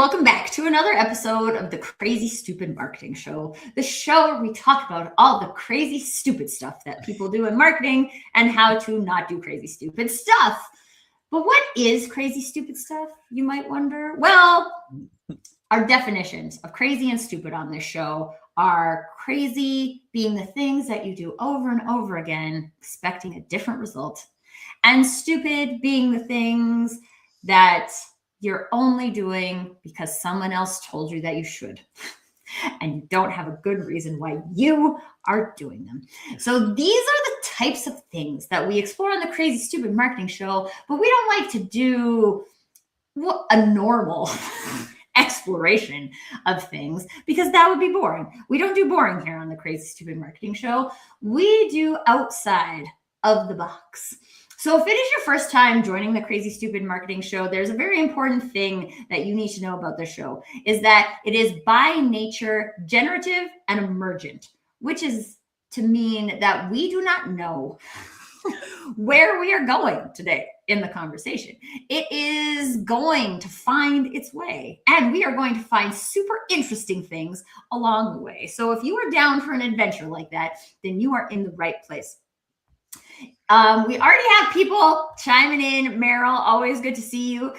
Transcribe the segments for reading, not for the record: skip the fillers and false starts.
welcome back to another episode of the Crazy Stupid Marketing Show, the show where we talk about all the crazy stupid stuff that people do in marketing and how to not do crazy stupid stuff. But what is crazy stupid stuff, you might wonder? Well, our definitions of crazy and stupid on this show are crazy being the things that you do over and over again, expecting a different result, and stupid being the things that you're only doing because someone else told you that you should, and you don't have a good reason why you are doing them. So these are the types of things that we explore on the Crazy Stupid Marketing Show, but we don't like to do a normal exploration of things because that would be boring. We don't do boring here on the Crazy Stupid Marketing Show. We do outside of the box. So if it is your first time joining the Crazy Stupid Marketing Show, there's a very important thing that you need to know about the show, is that it is by nature generative and emergent, which is to mean that we do not know where we are going today in the conversation. It is going to find its way, and we are going to find super interesting things along the way. So if you are down for an adventure like that, then you are in the right place. We already have people chiming in. Meryl, always good to see you.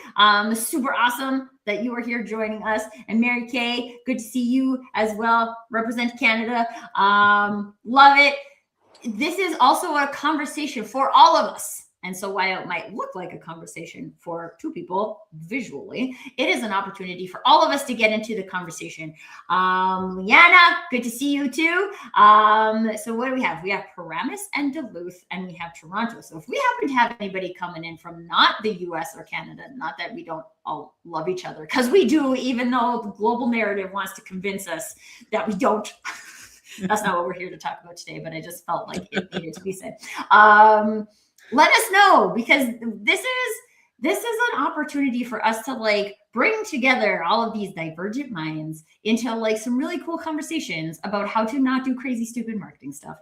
Super awesome that you are here joining us. And Mary Kay, good to see you as well. Represent Canada. Love it. This is also a conversation for all of us. And so while it might look like a conversation for two people visually, it is an opportunity for all of us to get into the conversation. Liana, good to see you too. So what do we have? We have Paramus and Duluth, and we have Toronto. So if we happen to have anybody coming in from not the US or Canada, not that we don't all love each other, because we do, even though the global narrative wants to convince us that we don't. That's not what we're here to talk about today, but I just felt like it needed to be said. Let us know, because this is an opportunity for us to like bring together all of these divergent minds into like some really cool conversations about how to not do crazy, stupid marketing stuff.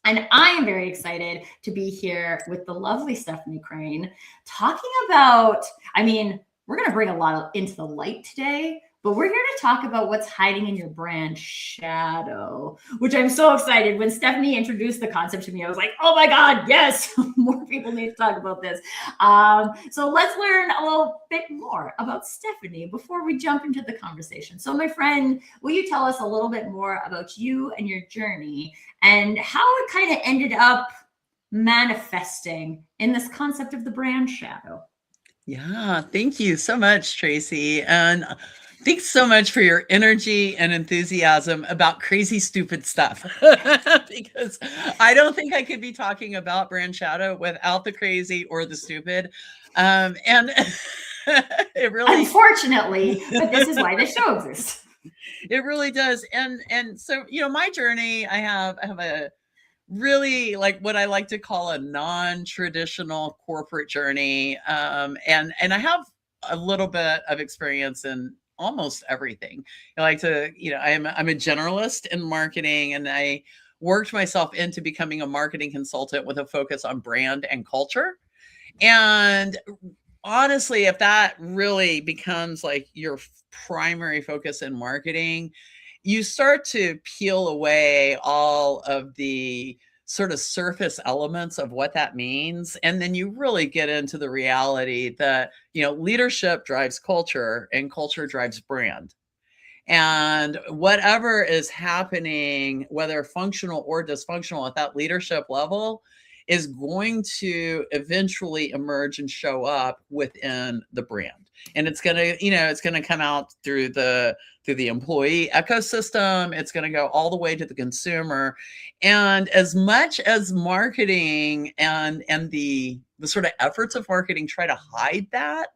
And I am very excited to be here with the lovely Stephanie Crain talking about, we're going to bring a lot into the light today, but we're here to talk about what's hiding in your brand shadow, which I'm so excited. When Stephanie introduced the concept to me, I was like, oh my God, yes, more people need to talk about this. So let's learn a little bit more about Stephanie before we jump into the conversation. So my friend, will you tell us a little bit more about you and your journey and how it kind of ended up manifesting in this concept of the brand shadow? Yeah, thank you so much, Tracy. And thanks so much for your energy and enthusiasm about crazy, stupid stuff, because I don't think I could be talking about brand shadow without the crazy or the stupid. And it really, unfortunately, but this is why this show exists. It really does. And so, my journey, I have a really like what I like to call a non-traditional corporate journey. And I have a little bit of experience in almost everything. I'm a generalist in marketing, and I worked myself into becoming a marketing consultant with a focus on brand and culture. And honestly, if that really becomes like your primary focus in marketing, you start to peel away all of the sort of surface elements of what that means. And then you really get into the reality that, leadership drives culture and culture drives brand. And whatever is happening, whether functional or dysfunctional at that leadership level, is going to eventually emerge and show up within the brand. And it's going to come out through the employee ecosystem. It's going to go all the way to the consumer. And as much as marketing and the sort of efforts of marketing try to hide that,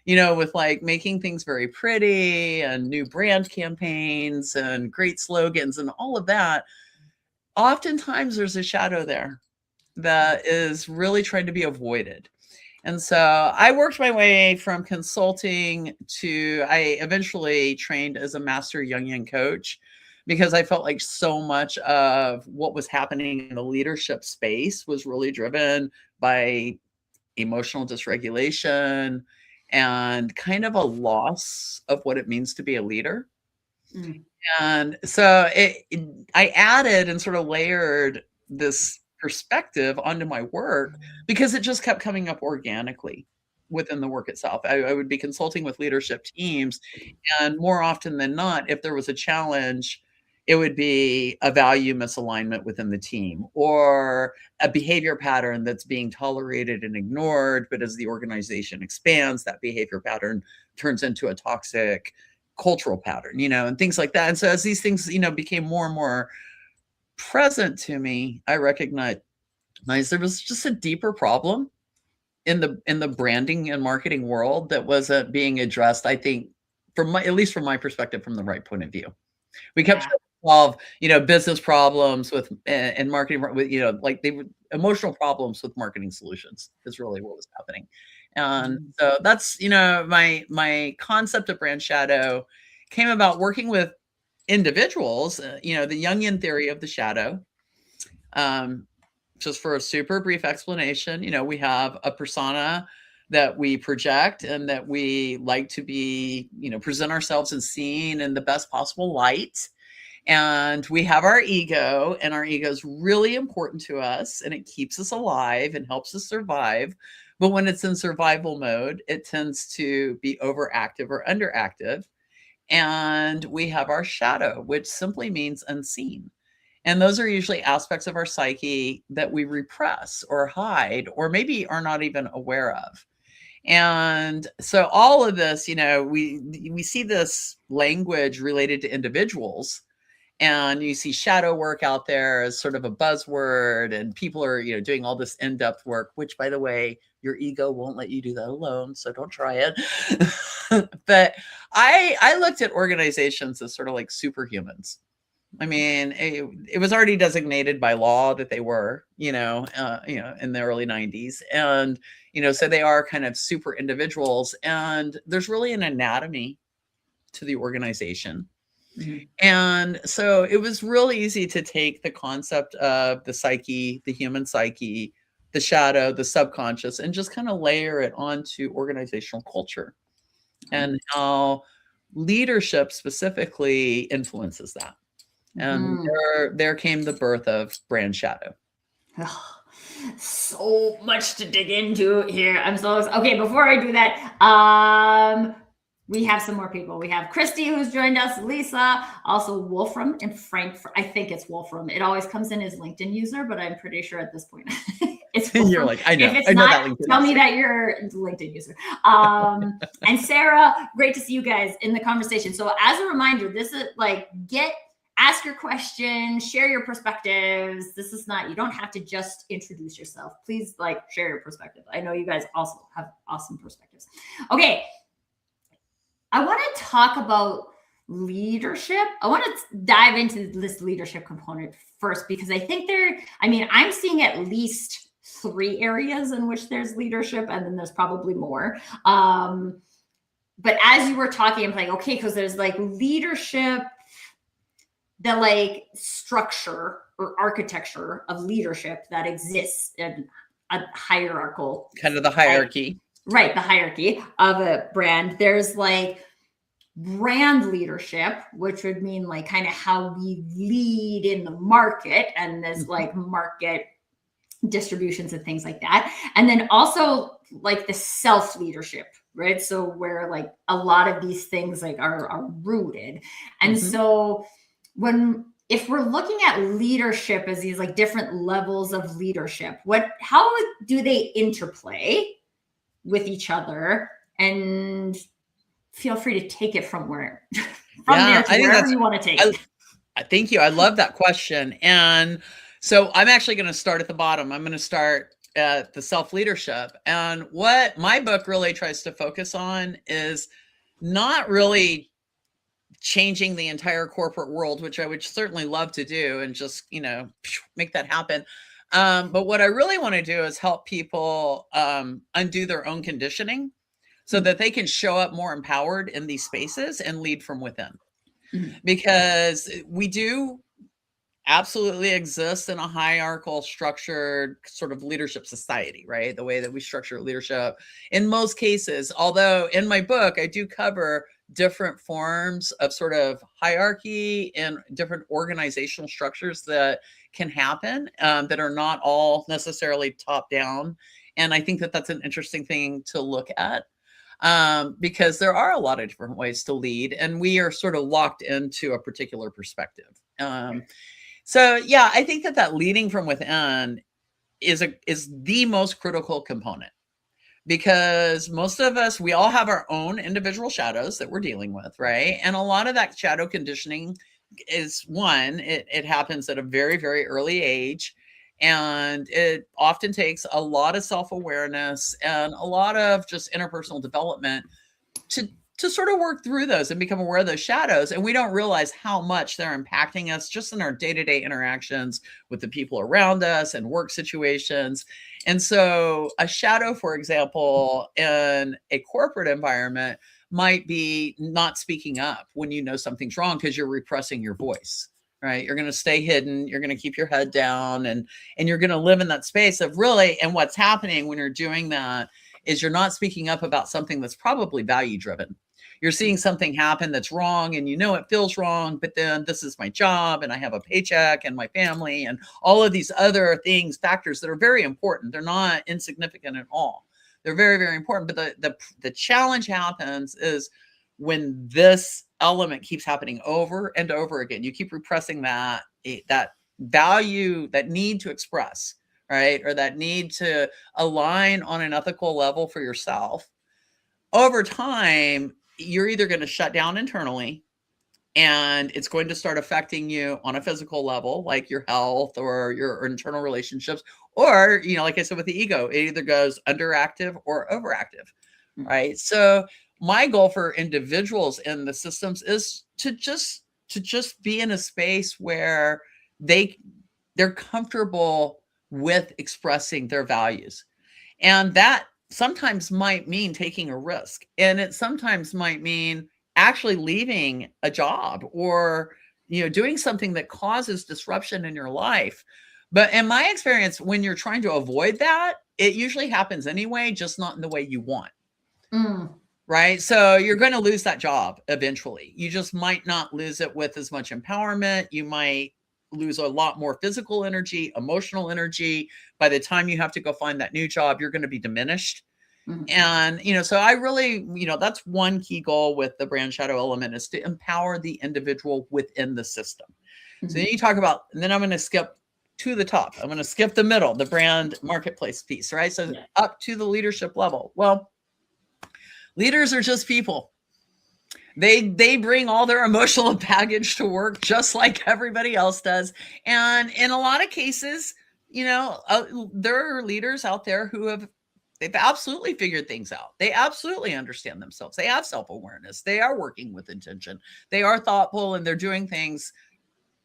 with like making things very pretty and new brand campaigns and great slogans and all of that, oftentimes there's a shadow there that is really trying to be avoided. And so I worked my way from consulting to, I eventually trained as a master Jungian coach, because I felt like so much of what was happening in the leadership space was really driven by emotional dysregulation and kind of a loss of what it means to be a leader. Mm. And so I added and sort of layered this perspective onto my work because it just kept coming up organically within the work itself. I would be consulting with leadership teams, and more often than not, if there was a challenge, it would be a value misalignment within the team or a behavior pattern that's being tolerated and ignored. But as the organization expands, that behavior pattern turns into a toxic cultural pattern, and things like that. And so as these things, became more and more present to me, I recognized there was just a deeper problem in the branding and marketing world that wasn't being addressed, I think, at least from my perspective, from the right point of view. We kept trying to solve, business problems with and marketing with, like they were emotional problems with marketing solutions is really what was happening. And so that's, my concept of brand shadow came about working with individuals, the Jungian theory of the shadow. Just for a super brief explanation, we have a persona that we project and that we like to be, present ourselves and seen in the best possible light. And we have our ego, and our ego is really important to us, and it keeps us alive and helps us survive. But when it's in survival mode, it tends to be overactive or underactive. And we have our shadow, which simply means unseen. And those are usually aspects of our psyche that we repress or hide, or maybe are not even aware of. And so all of this, we see this language related to individuals, and you see shadow work out there as sort of a buzzword, and people are, doing all this in-depth work, which, by the way, your ego won't let you do that alone, so don't try it. But I looked at organizations as sort of like superhumans. I mean, it was already designated by law that they were, in the early 90s. And, so they are kind of super individuals, and there's really an anatomy to the organization. Mm-hmm. And so it was really easy to take the concept of the psyche, the human psyche, the shadow, the subconscious, and just kind of layer it onto organizational culture and how leadership specifically influences that. And there came the birth of brand shadow. So much to dig into here. I'm so okay. Before I do that, we have some more people. We have Christy who's joined us, Lisa, also Wolfram in Frankfurt. I think it's Wolfram. It always comes in as LinkedIn user, but I'm pretty sure at this point it's Wolfram. You're like, I know. If it's not, tell me that you're a LinkedIn user. And Sarah, great to see you guys in the conversation. So as a reminder, this is like ask your questions, share your perspectives. This is not, you don't have to just introduce yourself. Please share your perspective. I know you guys also have awesome perspectives. Okay. I want to talk about leadership. I want to dive into this leadership component first, because I think I'm seeing at least 3 areas in which there's leadership, and then there's probably more. But as you were talking, I'm like, okay, because there's leadership, the structure or architecture of leadership that exists in a hierarchical kind of the hierarchy. Right, the hierarchy of a brand. There's brand leadership, which would mean kind of how we lead in the market, and there's market distributions and things like that. And then also the self leadership, right? So where a lot of these things are rooted. And so if we're looking at leadership as these different levels of leadership, how do they interplay with each other? And feel free to take it from there to wherever you want to take it. Thank you. I love that question. And so I'm actually going to start at the bottom. I'm going to start at the self-leadership. And what my book really tries to focus on is not really changing the entire corporate world, which I would certainly love to do and just, make that happen. But what I really want to do is help people undo their own conditioning so that they can show up more empowered in these spaces and lead from within. Because we do absolutely exists in a hierarchical structured sort of leadership society, right? The way that we structure leadership in most cases, although in my book, I do cover different forms of sort of hierarchy and different organizational structures that can happen that are not all necessarily top down. And I think that that's an interesting thing to look at because there are a lot of different ways to lead, and we are sort of locked into a particular perspective. So yeah, I think that that leading from within is the most critical component, because most of us, we all have our own individual shadows that we're dealing with, right? And a lot of that shadow conditioning is one, it happens at a very, very early age. And it often takes a lot of self-awareness and a lot of just interpersonal development to sort of work through those and become aware of those shadows. And we don't realize how much they're impacting us just in our day-to-day interactions with the people around us and work situations. And so a shadow, for example, in a corporate environment might be not speaking up when you know something's wrong because you're repressing your voice, right? You're going to stay hidden. You're going to keep your head down, and you're going to live in that space of really, and what's happening when you're doing that is you're not speaking up about something that's probably value driven. You're seeing something happen that's wrong, and you know it feels wrong, but then this is my job and I have a paycheck and my family and all of these other things, factors that are very important. They're not insignificant at all. They're very, very important. But the challenge happens is when this element keeps happening over and over again. You keep repressing that value, that need to express, right? Or that need to align on an ethical level for yourself. Over time, you're either going to shut down internally, and it's going to start affecting you on a physical level, like your health or your internal relationships, or, like I said, with the ego, it either goes underactive or overactive, right? So my goal for individuals in the systems is to just be in a space where they're comfortable with expressing their values. And that sometimes might mean taking a risk. And it sometimes might mean actually leaving a job or, doing something that causes disruption in your life. But in my experience, when you're trying to avoid that, it usually happens anyway, just not in the way you want. Right? So you're going to lose that job eventually. You just might not lose it with as much empowerment. You might lose a lot more physical energy, emotional energy. By the time you have to go find that new job, you're going to be diminished. And, so I really, that's one key goal with the brand shadow element, is to empower the individual within the system. So then you talk about, and then I'm going to skip to the top. I'm going to skip the middle, the brand marketplace piece, right? So up to the leadership level. Well, leaders are just people. They bring all their emotional baggage to work just like everybody else does. And in a lot of cases, there are leaders out there who they've absolutely figured things out. They absolutely understand themselves. They have self-awareness. They are working with intention. They are thoughtful, and they're doing things,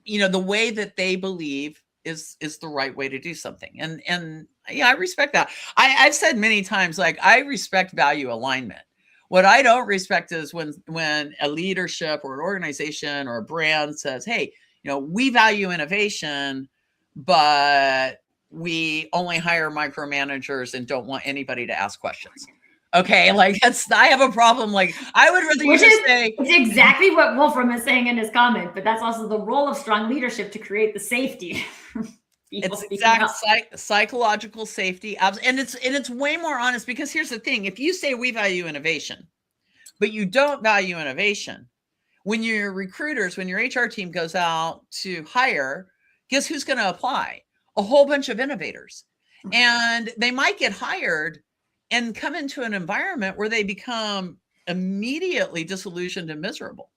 the way that they believe is the right way to do something. And yeah, I respect that. I've said many times, like, I respect value alignment. What I don't respect is when a leadership or an organization or a brand says, hey, we value innovation, but we only hire micromanagers and don't want anybody to ask questions. Okay, like I have a problem. Like, I would rather you just say. It's exactly what Wolfram is saying in his comment, but that's also the role of strong leadership, to create the safety. It's exact psychological safety. And it's way more honest, because here's the thing. If you say we value innovation, but you don't value innovation, when your recruiters, when your HR team goes out to hire, guess who's going to apply? A whole bunch of innovators. And they might get hired and come into an environment where they become immediately disillusioned and miserable.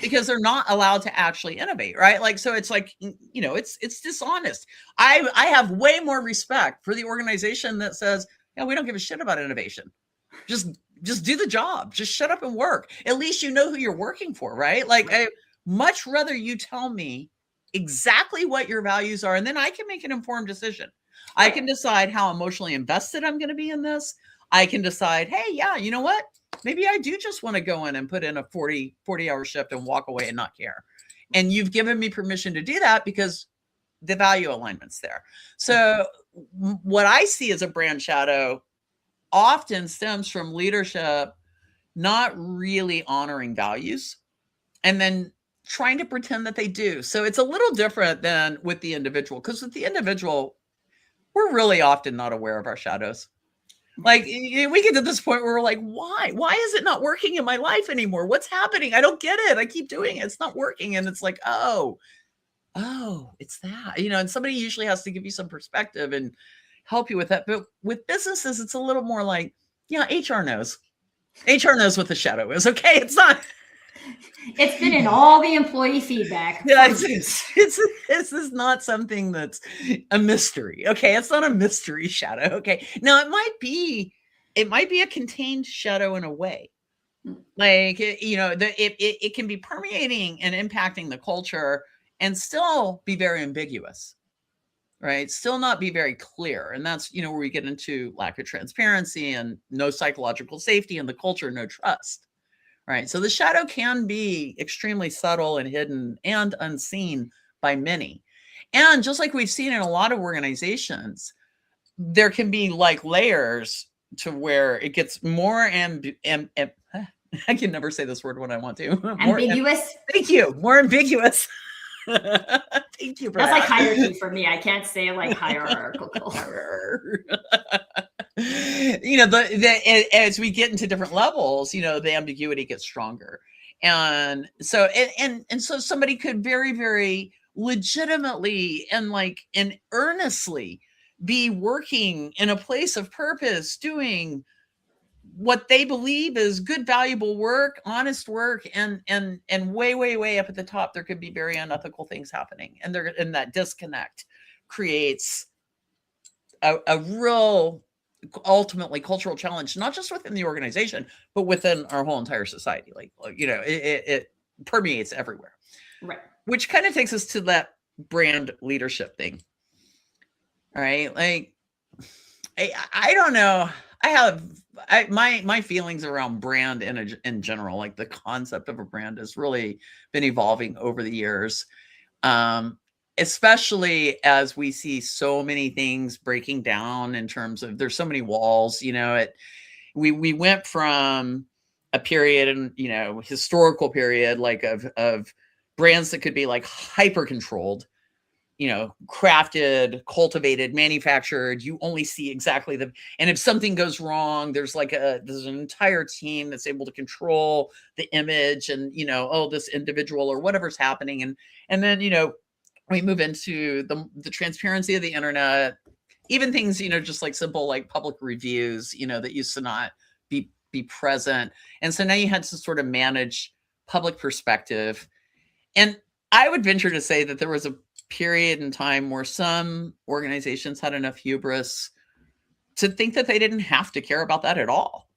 Because they're not allowed to actually innovate, right? Like, so it's like, it's dishonest. I have way more respect for the organization that says, we don't give a shit about innovation. Just do the job. Just shut up and work. At least you know who you're working for, right? Like, I much rather you tell me exactly what your values are, and then I can make an informed decision. I can decide how emotionally invested I'm going to be in this. I can decide, hey, yeah, you know what? Maybe I do just want to go in and put in a 40-hour shift and walk away and not care. And you've given me permission to do that because the value alignment's there. So what I see as a brand shadow often stems from leadership not really honoring values and then trying to pretend that they do. So it's a little different than with the individual, because with the individual, we're really often not aware of our shadows. Like we get to this point where we're like, why is it not working in my life anymore? What's happening? I don't get it. I keep doing it. It's not working. And it's like, oh, it's that, and somebody usually has to give you some perspective and help you with that. But with businesses, it's a little more like, yeah, HR knows what the shadow is. Okay. It's not. It's been in all the employee feedback. Yeah, this is not something that's a mystery. Okay, it's not a mystery shadow. Okay, now it might be a contained shadow in a way, like it can be permeating and impacting the culture and still be very ambiguous, right? Still not be very clear, and that's where we get into lack of transparency and no psychological safety in the culture, no trust. Right. So the shadow can be extremely subtle and hidden and unseen by many. And just like we've seen in a lot of organizations, there can be like layers to where it gets more I can never say this word when I want to. Ambiguous. Thank you. More ambiguous. Thank you. That's like hierarchy for me. I can't say like hierarchical. As we get into different levels, the ambiguity gets stronger. And so, so somebody could very, very legitimately and earnestly be working in a place of purpose, doing what they believe is good, valuable work, honest work, and way, way, way up at the top, there could be very unethical things happening. And that disconnect creates a real, ultimately cultural challenge, not just within the organization, but within our whole entire society. It permeates everywhere. Right. Which kind of takes us to that brand leadership thing. All right. Like, I don't know. I have my feelings around brand in general, like the concept of a brand has really been evolving over the years. Especially as we see so many things breaking down in terms of there's so many walls, we went from a period and, historical period, like of brands that could be like hyper controlled, crafted, cultivated, manufactured. You only see exactly and if something goes wrong, there's an entire team that's able to control the image and, this individual or whatever's happening. And then, we move into the transparency of the internet, even things, just like simple, like public reviews, that used to not be present. And so now you had to sort of manage public perspective. And I would venture to say that there was a period in time where some organizations had enough hubris to think that they didn't have to care about that at all.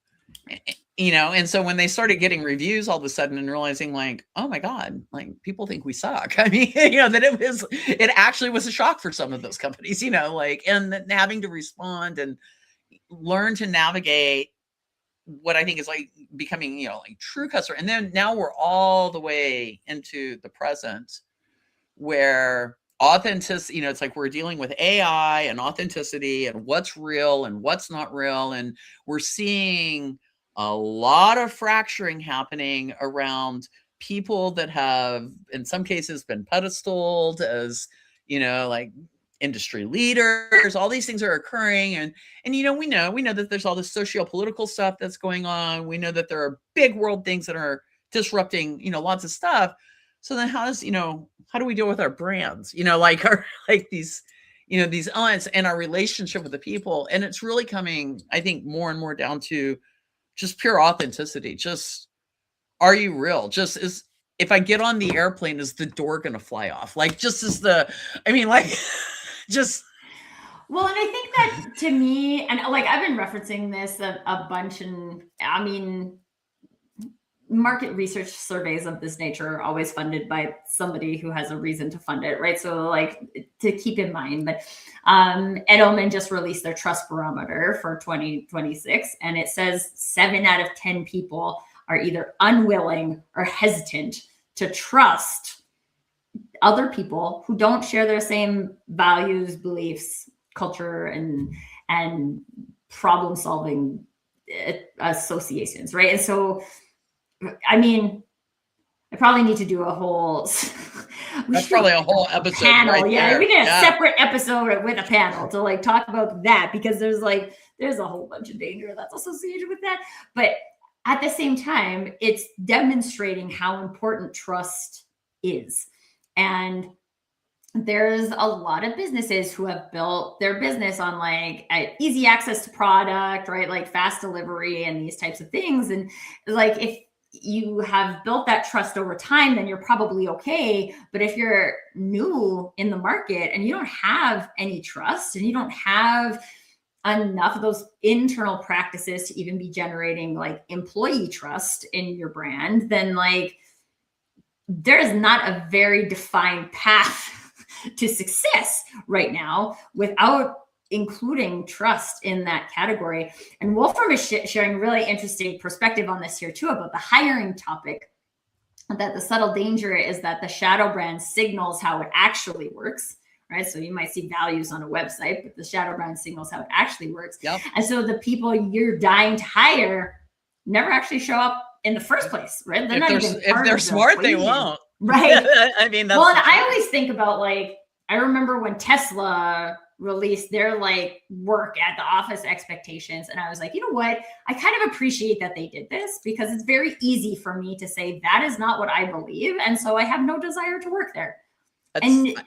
And so when they started getting reviews all of a sudden and realizing like, oh my God, like people think we suck. I mean, that it actually was a shock for some of those companies, and then having to respond and learn to navigate what I think is like becoming, like true customer. And then now we're all the way into the present where authenticity, it's like we're dealing with AI and authenticity and what's real and what's not real. And we're seeing a lot of fracturing happening around people that have, in some cases, been pedestaled as, like industry leaders. All these things are occurring. And we know that there's all this socio-political stuff that's going on. We know that there are big world things that are disrupting, lots of stuff. So then how do we deal with our brands, these, these elements and our relationship with the people? And it's really coming, I think, more and more down to just pure authenticity. Just, are you real? Just if I get on the airplane, is the door going to fly off? Well, and I think that to me, and like, I've been referencing this a bunch, and I mean, market research surveys of this nature are always funded by somebody who has a reason to fund it, right? So like to keep in mind, but Edelman just released their trust barometer for 2026, and it says 7 out of 10 people are either unwilling or hesitant to trust other people who don't share their same values, beliefs, culture, and problem solving associations, right? And so, I mean, I probably need to do a whole. That's probably a whole episode panel. right Yeah, there. we need a separate episode with a panel to like talk about that, because there's a whole bunch of danger that's associated with that. But at the same time, it's demonstrating how important trust is. And there's a lot of businesses who have built their business on like easy access to product, right? Like fast delivery and these types of things. And like, if you have built that trust over time, then you're probably okay. But if you're new in the market and you don't have any trust and you don't have enough of those internal practices to even be generating like employee trust in your brand, then like there is not a very defined path to success right now without including trust in that category. And Wolfram is sharing really interesting perspective on this here too, about the hiring topic, that the subtle danger is that the shadow brand signals how it actually works, right? So you might see values on a website, but the shadow brand signals how it actually works. Yep. And so the people you're dying to hire never actually show up in the first place, right? If they're smart, they won't. Right. I mean, that's well, and I always think about like, I remember when Tesla released their like work at the office expectations. And I was like, you know what? I kind of appreciate that they did this, because it's very easy for me to say that is not what I believe. And so I have no desire to work there. And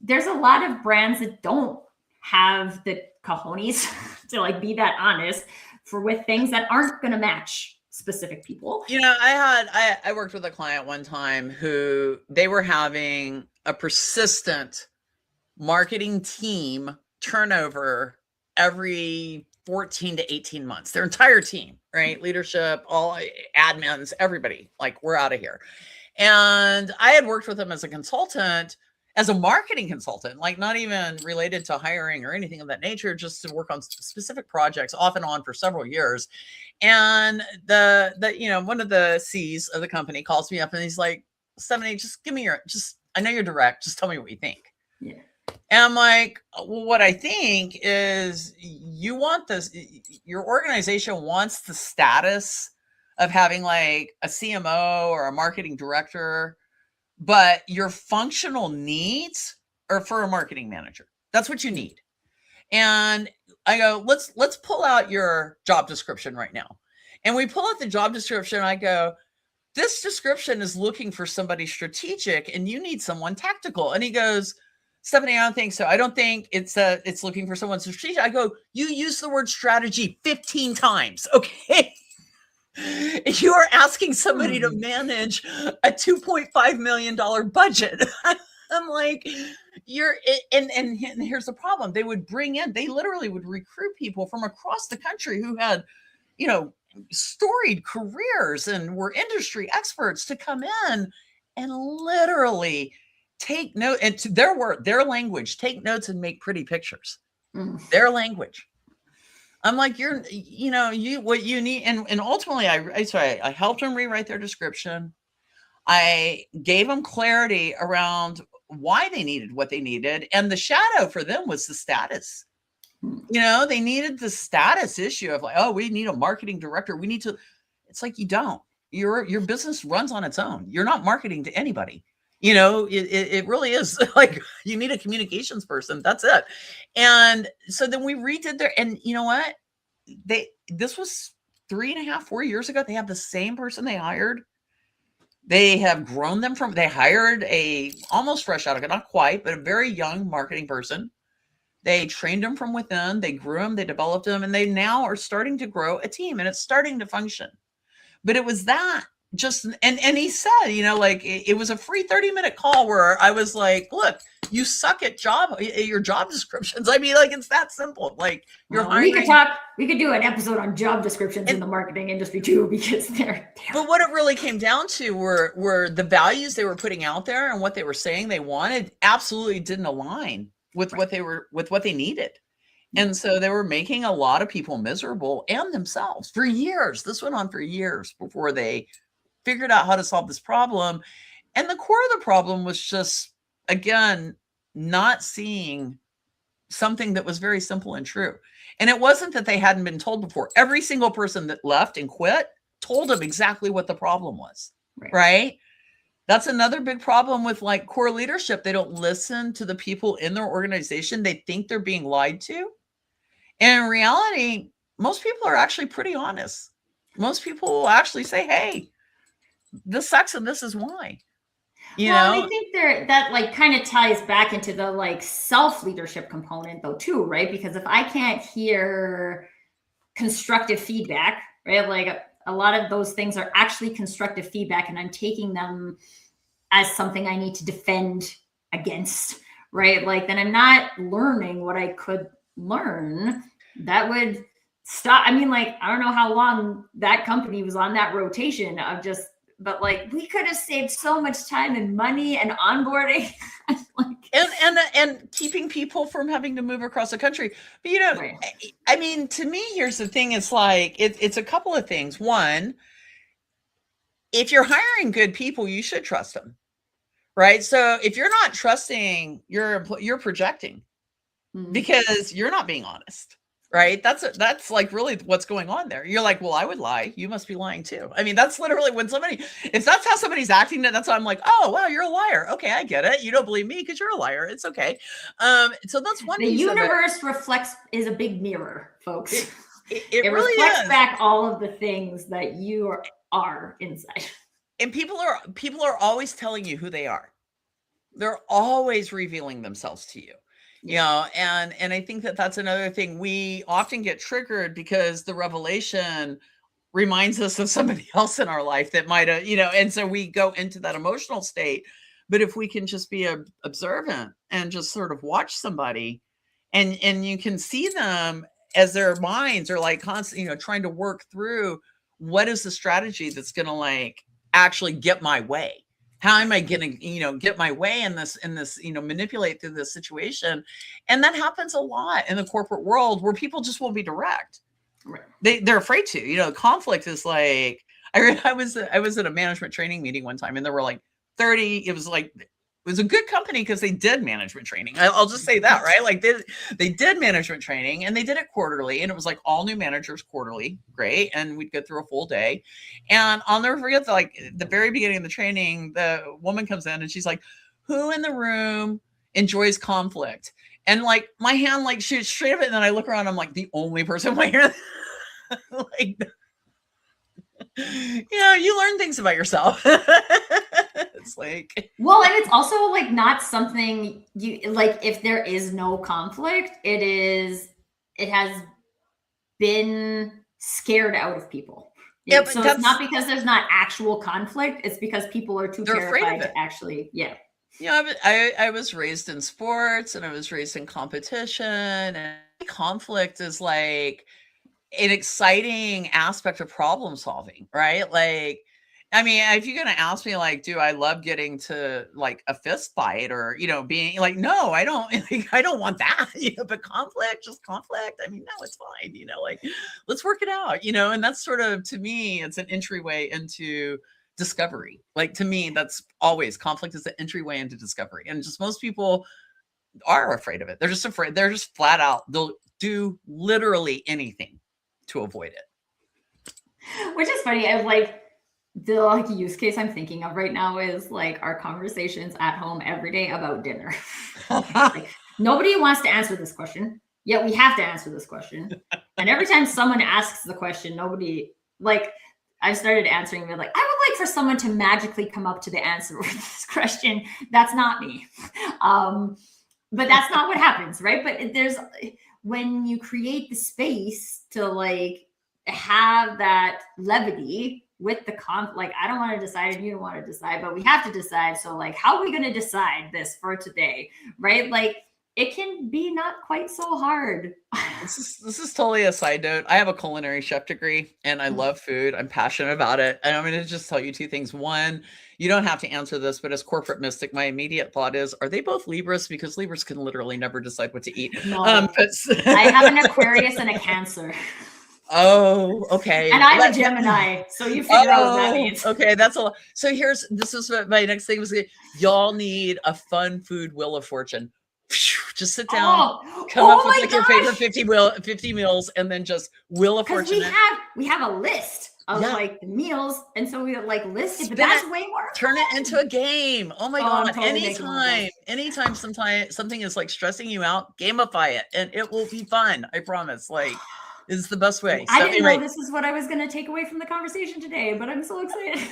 there's a lot of brands that don't have the cojones to like be that honest with things that aren't going to match specific people. You know, I worked with a client one time who they were having a persistent marketing team turnover every 14 to 18 months, their entire team, right? Leadership, all admins, everybody, like, we're out of here. And I had worked with them as a consultant, as a marketing consultant, like not even related to hiring or anything of that nature, just to work on specific projects off and on for several years. And the you know, one of the C's of the company calls me up and he's like, Stephanie, just give me I know you're direct, just tell me what you think. Yeah. And I'm like, well, what I think is you want this, your organization wants the status of having like a CMO or a marketing director, but your functional needs are for a marketing manager. That's what you need. And I go, let's pull out your job description right now. And we pull out the job description. I go, this description is looking for somebody strategic and you need someone tactical. And he goes, Stephanie, I don't think so. I don't think it's looking for someone strategic. I go, you use the word strategy 15 times. Okay. You are asking somebody to manage a $2.5 million budget. I'm like, and here's the problem. They literally would recruit people from across the country who had, you know, storied careers and were industry experts to come in and literally take note, and to their language, take notes and make pretty pictures. Their language. I'm like, what you need. And ultimately I helped them rewrite their description. I gave them clarity around why they needed what they needed. And the shadow for them was the status. You know, they needed the status issue of like, oh, we need a marketing director. It's like, you don't. Your business runs on its own. You're not marketing to anybody. You know, it really is like, you need a communications person. That's it. And so then we redid and you know what? This was 3.5, 4 years ago. They have the same person they hired. They have grown them they hired a almost fresh out of it, not quite, but a very young marketing person. They trained them from within. They grew them, they developed them, and they now are starting to grow a team and it's starting to function. But it was that. And he said, you know, like it was a free 30-minute call where I was like, look, you suck at your job descriptions. I mean, like, it's that simple. Like, you're hiring. We could do an episode on job descriptions in the marketing industry too, because they're But what it really came down to were the values they were putting out there and what they were saying they wanted absolutely didn't align with what they needed. And so they were making a lot of people miserable and themselves for years. This went on for years before they figured out how to solve this problem. And the core of the problem was just, again, not seeing something that was very simple and true. And it wasn't that they hadn't been told before. Every single person that left and quit told them exactly what the problem was, right? That's another big problem with like core leadership. They don't listen to the people in their organization. They think they're being lied to. And in reality, most people are actually pretty honest. Most people will actually say, hey, this sucks and this is why. You know? I think that like kind of ties back into the like self-leadership component though too, right? Because if I can't hear constructive feedback, right? Like a lot of those things are actually constructive feedback and I'm taking them as something I need to defend against, right? Like then I'm not learning what I could learn. That would stop. I mean, like, I don't know how long that company was on that rotation of just, but like we could have saved so much time and money and onboarding. and keeping people from having to move across the country. But you know, I mean, to me, here's the thing. It's like, it's a couple of things. One, if you're hiring good people, you should trust them, right? So if you're not trusting, you're projecting because you're not being honest. Right. That's like really what's going on there. You're like, well, I would lie. You must be lying too. I mean, that's literally when if that's how somebody's acting, that's why I'm like, oh, wow, you're a liar. Okay. I get it. You don't believe me because you're a liar. It's okay. So that's one. The universe is a big mirror, folks. It really reflects back all of the things that you are inside. And people are always telling you who they are. They're always revealing themselves to you. You know, and I think that's another thing. We often get triggered because the revelation reminds us of somebody else in our life that might have, you know, and so we go into that emotional state. But if we can just be observant and just sort of watch somebody and you can see them as their minds are like constantly, you know, trying to work through what is the strategy that's going to like actually get my way. How am I going to, you know, get my way in this, you know, manipulate through this situation? And that happens a lot in the corporate world where people just won't be direct. Right. They're afraid to, you know, conflict is like, I was at a management training meeting one time and there were like 30, it was a good company because they did management training. I'll just say that, right? Like they did management training and they did it quarterly and it was like all new managers quarterly. Great. And we'd go through a full day. And I'll never forget that, like the very beginning of the training, the woman comes in and she's like, who in the room enjoys conflict? And like my hand like shoots straight up and then I look around, I'm like the only person here. Like, yeah, you learn things about yourself. It's like, well, and it's also like not something you like, if there is no conflict, it has been scared out of people. Yeah, so it's not because there's not actual conflict, it's because people are too terrified to actually, yeah. Yeah, I was raised in sports and I was raised in competition, and conflict is like an exciting aspect of problem solving, right? Like, I mean, if you're going to ask me, like, do I love getting to like a fist fight or, you know, being like, no, I don't, like, I don't want that, you know, but just conflict. I mean, no, it's fine. You know, like, let's work it out, you know, and that's sort of, to me, it's an entryway into discovery. Like, to me, that's always conflict is the entryway into discovery. And just most people are afraid of it. They're just afraid. They're just flat out. They'll do literally anything to avoid it. Which is funny. I like, the like use case I'm thinking of right now is like our conversations at home every day about dinner. Like, nobody wants to answer this question, yet we have to answer this question. And every time someone asks the question, nobody, like, I started answering it like, I would like for someone to magically come up to the answer with this question. That's not me. But that's not what happens, right? But there's, when you create the space to like have that levity with the like, I don't want to decide and you don't want to decide, but we have to decide. So like, how are we going to decide this for today? Right? Like, it can be not quite so hard. This is totally a side note. I have a culinary chef degree and I love food. I'm passionate about it. And I'm going to just tell you two things. One, you don't have to answer this, but as corporate mystic, my immediate thought is, are they both Libras? Because Libras can literally never decide what to eat. No, I have an Aquarius and a Cancer. Oh, okay. And I'm a Gemini, so you figure out what that means. Okay, that's a lot. So this is what my next thing was. Y'all need a fun food wheel of fortune. Just sit down, come up with like your favorite 50 meals, and then just wheel of fortune. We have a list of like the meals, and so we like list it, but that's way more turn fun. it into a game. Oh my god. Totally anytime something is like stressing you out, gamify it and it will be fun. I promise. Like, it's the best way. I didn't know this is what I was going to take away from the conversation today, but I'm so excited.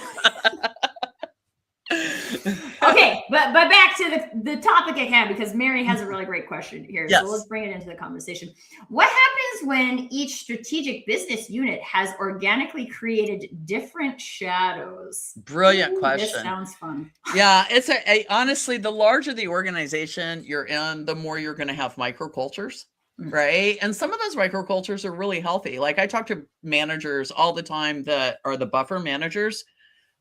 Okay, but back to the topic at hand, because Mary has a really great question here. Yes. So let's bring it into the conversation. What happens when each strategic business unit has organically created different shadows? Brilliant question. This sounds fun. Yeah, it's honestly, the larger the organization you're in, the more you're going to have microcultures. Right. And some of those microcultures are really healthy. Like, I talk to managers all the time that are the buffer managers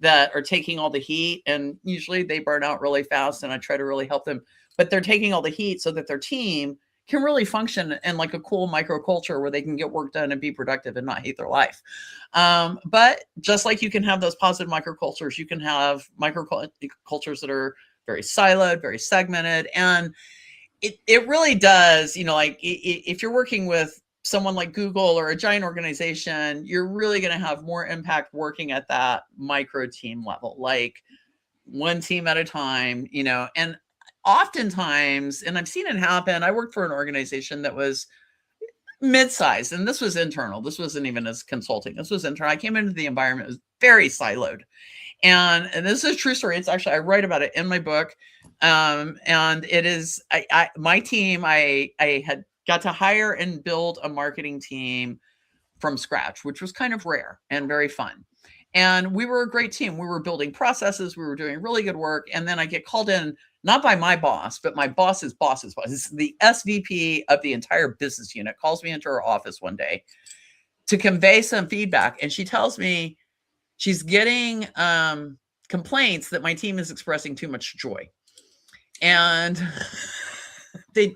that are taking all the heat, and usually they burn out really fast, and I try to really help them, but they're taking all the heat so that their team can really function in like a cool microculture where they can get work done and be productive and not hate their life. But just like you can have those positive microcultures, you can have microcultures that are very siloed, very segmented. And it really does, like if you're working with someone like Google or a giant organization, you're really going to have more impact working at that micro team level, like one team at a time, and oftentimes, and I've seen it happen. I worked for an organization that was mid-sized, and this was internal. This wasn't even as consulting. This was internal. I came into the environment, it was very siloed. And this is a true story. It's actually, I write about it in my book. And it is, my team, I had got to hire and build a marketing team from scratch, which was kind of rare and very fun. And we were a great team. We were building processes. We were doing really good work. And then I get called in, not by my boss, but my boss's boss's boss. This is the SVP of the entire business unit, calls me into her office one day to convey some feedback. And she tells me she's getting complaints that my team is expressing too much joy. And the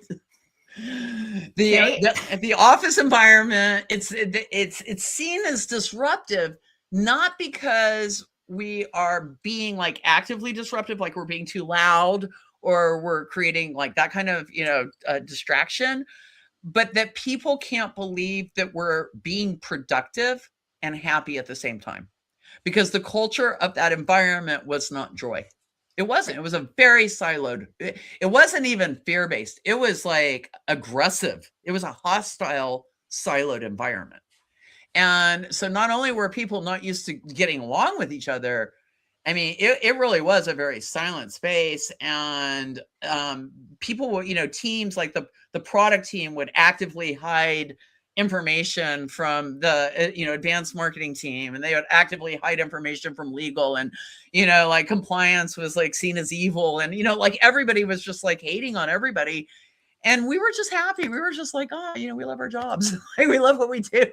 office environment, it's seen as disruptive, not because we are being like actively disruptive, like we're being too loud or we're creating like that kind of distraction, but that people can't believe that we're being productive and happy at the same time, because the culture of that environment was not joy. It wasn't. It was a very siloed. It wasn't even fear-based. It was like aggressive. It was a hostile, siloed environment. And so not only were people not used to getting along with each other, I mean, it really was a very silent space. And people were, teams like the product team would actively hide information from the advanced marketing team, and they would actively hide information from legal, and like compliance was like seen as evil, and like everybody was just like hating on everybody, and we were just happy. We were just like, we love our jobs. Like, we love what we do,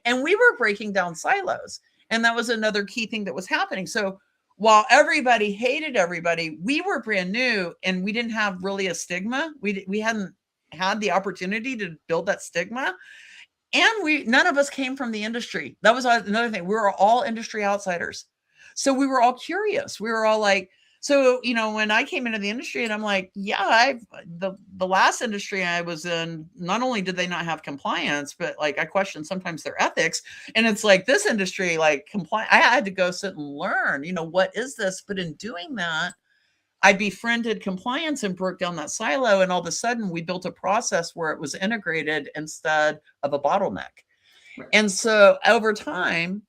and we were breaking down silos, and that was another key thing that was happening. So while everybody hated everybody, we were brand new, and we didn't have really a stigma. We hadn't had the opportunity to build that stigma. And none of us came from the industry. That was another thing. We were all industry outsiders. So we were all curious. We were all like, so, when I came into the industry, and I'm like, yeah, the last industry I was in, not only did they not have compliance, but like I questioned sometimes their ethics. And it's like this industry, like compliance, I had to go sit and learn, what is this? But in doing that, I befriended compliance and broke down that silo. And all of a sudden we built a process where it was integrated instead of a bottleneck. Right. And so over time,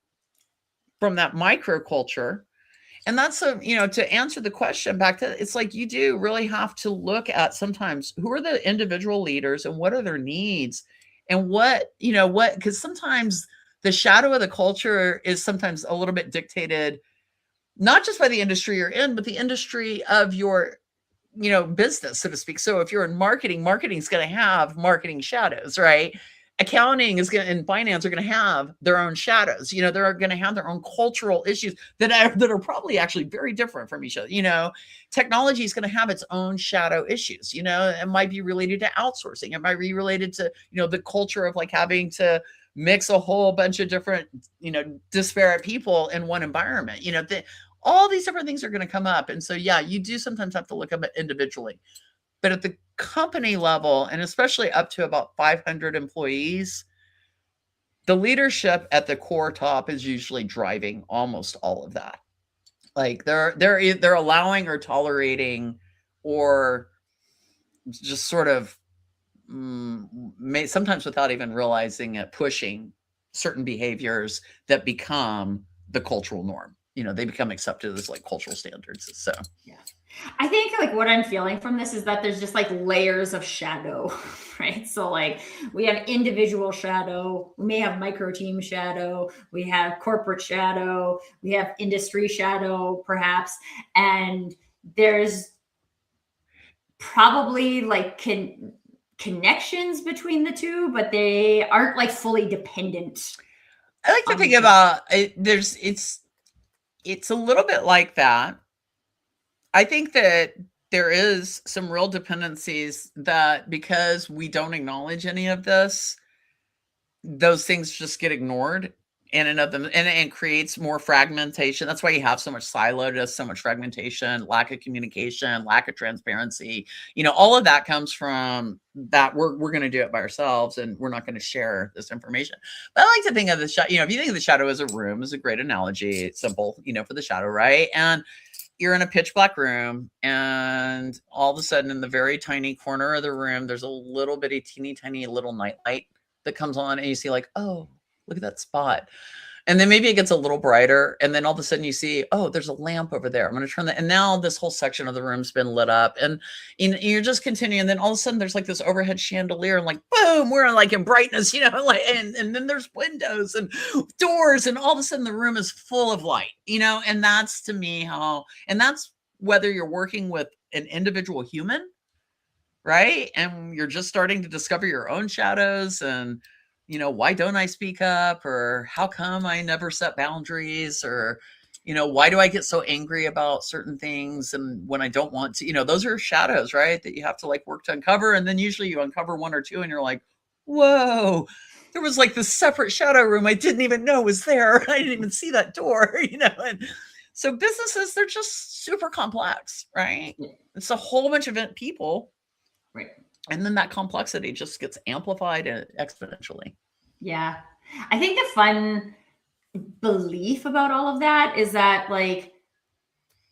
from that microculture, and that's to answer the question back to, it's like, you do really have to look at sometimes who are the individual leaders and what are their needs, and because sometimes the shadow of the culture is sometimes a little bit dictated not just by the industry you're in, but the industry of your, business, so to speak. So if you're in marketing is going to have marketing shadows, right? Accounting and finance are going to have their own shadows. They're going to have their own cultural issues that are probably actually very different from each other. Technology is going to have its own shadow issues. It might be related to outsourcing. It might be related to, the culture of like having to mix a whole bunch of different, disparate people in one environment. All these different things are going to come up. And so, yeah, you do sometimes have to look at it individually. But at the company level, and especially up to about 500 employees, the leadership at the core top is usually driving almost all of that. Like they're allowing or tolerating or just sort of sometimes without even realizing it, pushing certain behaviors that become the cultural norm. They become accepted as like cultural standards. So yeah, I think like what I'm feeling from this is that there's just like layers of shadow, right? So like we have individual shadow, we may have micro team shadow, we have corporate shadow, we have industry shadow, perhaps, and there's probably like connections between the two, but they aren't like fully dependent. I like to think about it. It's a little bit like that. I think that there is some real dependencies that because we don't acknowledge any of this, those things just get ignored in and of them, and creates more fragmentation. That's why you have so much siloed, so much fragmentation, lack of communication, lack of transparency. All of that comes from that we're going to do it by ourselves and we're not going to share this information. But I like to think of the shadow, if you think of the shadow as a room, is a great analogy. It's simple, for the shadow, right? And you're in a pitch black room, and all of a sudden in the very tiny corner of the room, there's a little bitty, teeny tiny little nightlight that comes on, and you see like, oh, look at that spot. And then maybe it gets a little brighter. And then all of a sudden you see, oh, there's a lamp over there. I'm going to turn that. And now this whole section of the room's been lit up, and you're just continuing. And then all of a sudden there's like this overhead chandelier, and like, boom, we're like in brightness, like, and then there's windows and doors, and all of a sudden the room is full of light, and that's to me and that's whether you're working with an individual human, right? And you're just starting to discover your own shadows, and why don't I speak up, or how come I never set boundaries, or why do I get so angry about certain things and when I don't want to, those are shadows, right? That you have to like work to uncover. And then usually you uncover one or two and you're like, whoa, there was like this separate shadow room I didn't even know was there. I didn't even see that door, and so businesses, they're just super complex, right? It's a whole bunch of people. Right. And then that complexity just gets amplified exponentially. Yeah. I think the fun belief about all of that is that like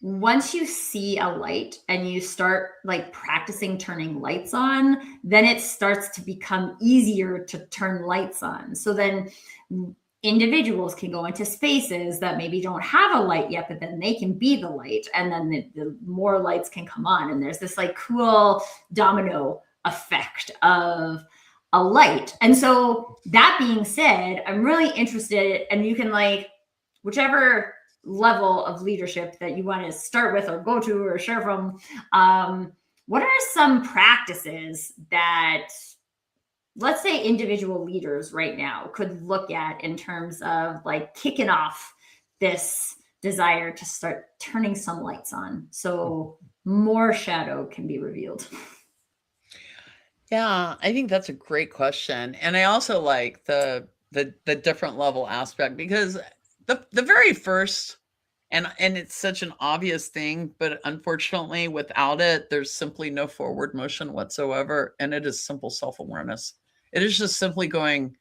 once you see a light and you start like practicing turning lights on, then it starts to become easier to turn lights on. So then individuals can go into spaces that maybe don't have a light yet, but then they can be the light, and then the more lights can come on, and there's this like cool domino effect of a light. And so that being said, I'm really interested, and you can like whichever level of leadership that you want to start with or go to or share from, what are some practices that, let's say, individual leaders right now could look at in terms of like kicking off this desire to start turning some lights on so more shadow can be revealed? Yeah, I think that's a great question. And I also like the different level aspect, because the very first, and it's such an obvious thing, but unfortunately without it, there's simply no forward motion whatsoever. And it is simple self-awareness. It is just simply going,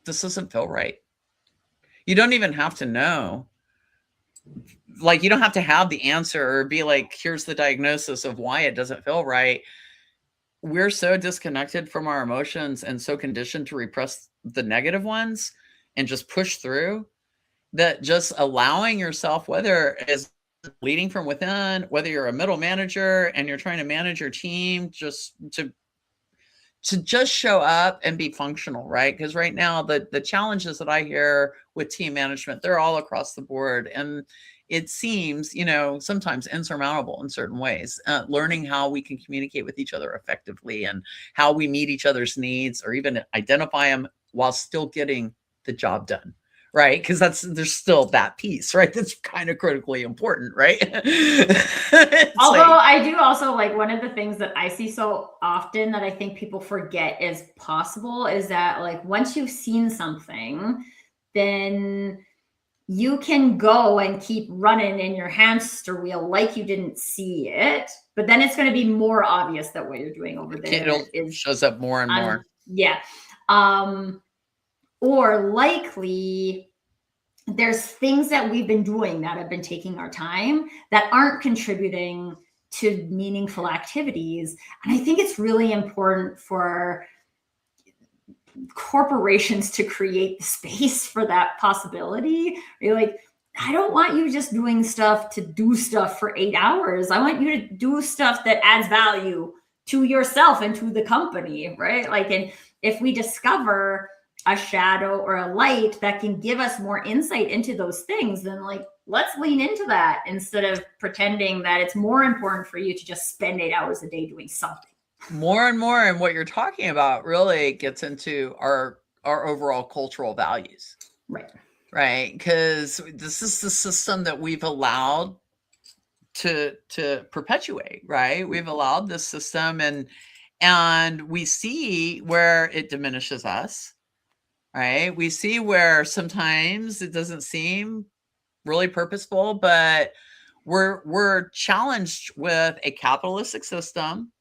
this doesn't feel right. You don't even have to know. Like, you don't have to have the answer or be like, here's the diagnosis of why it doesn't feel right. We're so disconnected from our emotions and so conditioned to repress the negative ones and just push through, that just allowing yourself, whether it's leading from within, whether you're a middle manager and you're trying to manage your team, just to just show up and be functional, right? Because right now the challenges that I hear with team management, they're all across the board. And it seems, sometimes insurmountable in certain ways. Learning how we can communicate with each other effectively and how we meet each other's needs, or even identify them while still getting the job done, right? Because there's still that piece, right? That's kind of critically important, right? Although I do also like, one of the things that I see so often that I think people forget is possible is that, like, once you've seen something, then you can go and keep running in your hamster wheel like you didn't see it, but then it's going to be more obvious that what you're doing over there shows up more and more. Yeah. Or likely there's things that we've been doing that have been taking our time that aren't contributing to meaningful activities. And I think it's really important for corporations to create the space for that possibility. You're like, I don't want you just doing stuff to do stuff for 8 hours. I want you to do stuff that adds value to yourself and to the company, right? Like, and if we discover a shadow or a light that can give us more insight into those things, then like, let's lean into that instead of pretending that it's more important for you to just spend 8 hours a day doing something. More and more, and what you're talking about really gets into our overall cultural values. Right. Because this is the system that we've allowed to perpetuate, right? We've allowed this system, and we see where it diminishes us, right? We see where sometimes it doesn't seem really purposeful, but we're challenged with a capitalistic system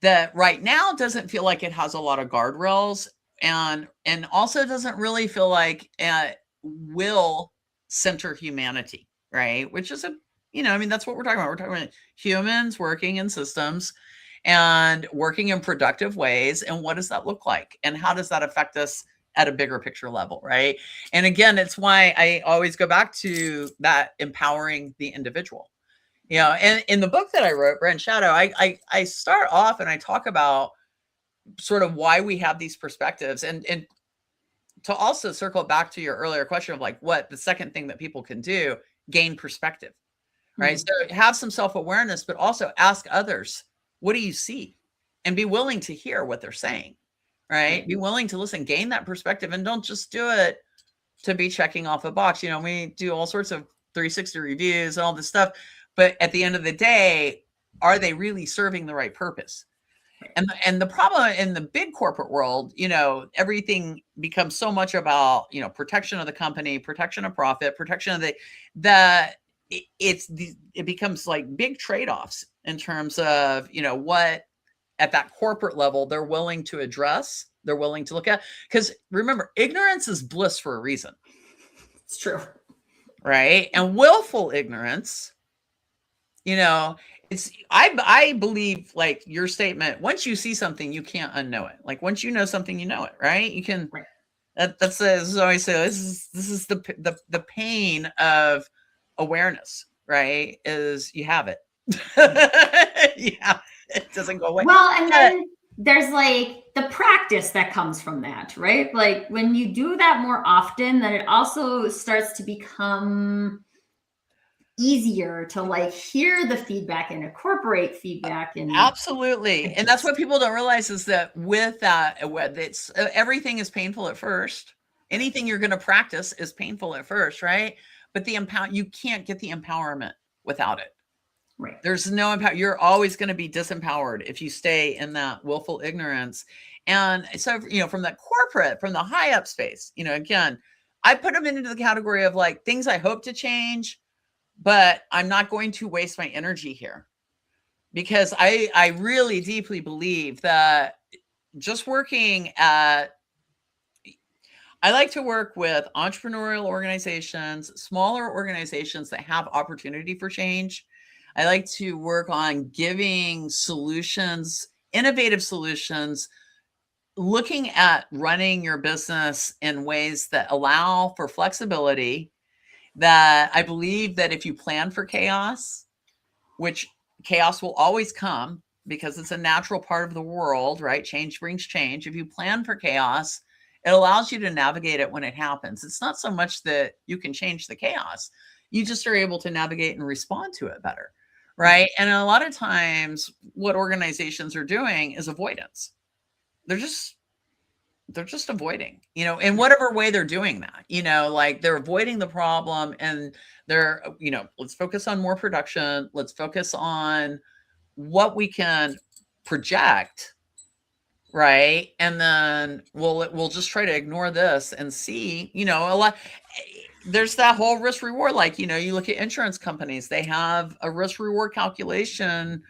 that right now doesn't feel like it has a lot of guardrails, and also doesn't really feel like will center humanity, right? Which is I mean, that's what we're talking about. We're talking about humans working in systems and working in productive ways. And what does that look like? And how does that affect us at a bigger picture level, right? And again, it's why I always go back to that empowering the individual. And in the book that I wrote, Brand Shadow, I start off and I talk about sort of why we have these perspectives, and to also circle back to your earlier question of like what the second thing that people can do, gain perspective, right? So have some self-awareness, but also ask others, what do you see? And be willing to hear what they're saying, right? Be willing to listen, gain that perspective, and don't just do it to be checking off a box. We do all sorts of 360 reviews and all this stuff, but at the end of the day, are they really serving the right purpose? And the problem in the big corporate world, everything becomes so much about, protection of the company, protection of profit, protection of it becomes like big trade-offs in terms of, what at that corporate level they're willing to address, they're willing to look at. Because remember, ignorance is bliss for a reason. It's true. Right? And willful ignorance, I believe, like your statement, once you see something, you can't unknow it. Like once you know something, you know it, right? You can, that's always say, this is the pain of awareness, right? Is you have it. Yeah, it doesn't go away. Well, and then there's like the practice that comes from that, right? Like when you do that more often, then it also starts to become easier to like hear the feedback and incorporate feedback. And absolutely. And that's what people don't realize is that with that, it's everything is painful at first. Anything you're going to practice is painful at first, right? But you can't get the empowerment without it. Right. There's no empower. You're always going to be disempowered if you stay in that willful ignorance. And so, from that corporate, from the high up space, again, I put them into the category of like things I hope to change, but I'm not going to waste my energy here, because I really deeply believe that just working at, I like to work with entrepreneurial organizations, smaller organizations that have opportunity for change. I like to work on giving solutions, innovative solutions, looking at running your business in ways that allow for flexibility, that I believe that if you plan for chaos, which chaos will always come because it's a natural part of the world, right? Change brings change. If you plan for chaos, it allows you to navigate it when it happens. It's not so much that you can change the chaos. You just are able to navigate and respond to it better, right? And a lot of times what organizations are doing is avoidance. they're just avoiding, in whatever way they're doing that, like they're avoiding the problem, and they're, let's focus on more production. Let's focus on what we can project. Right. And then we'll just try to ignore this and see, a lot. There's that whole risk reward. Like, you look at insurance companies, they have a risk reward calculation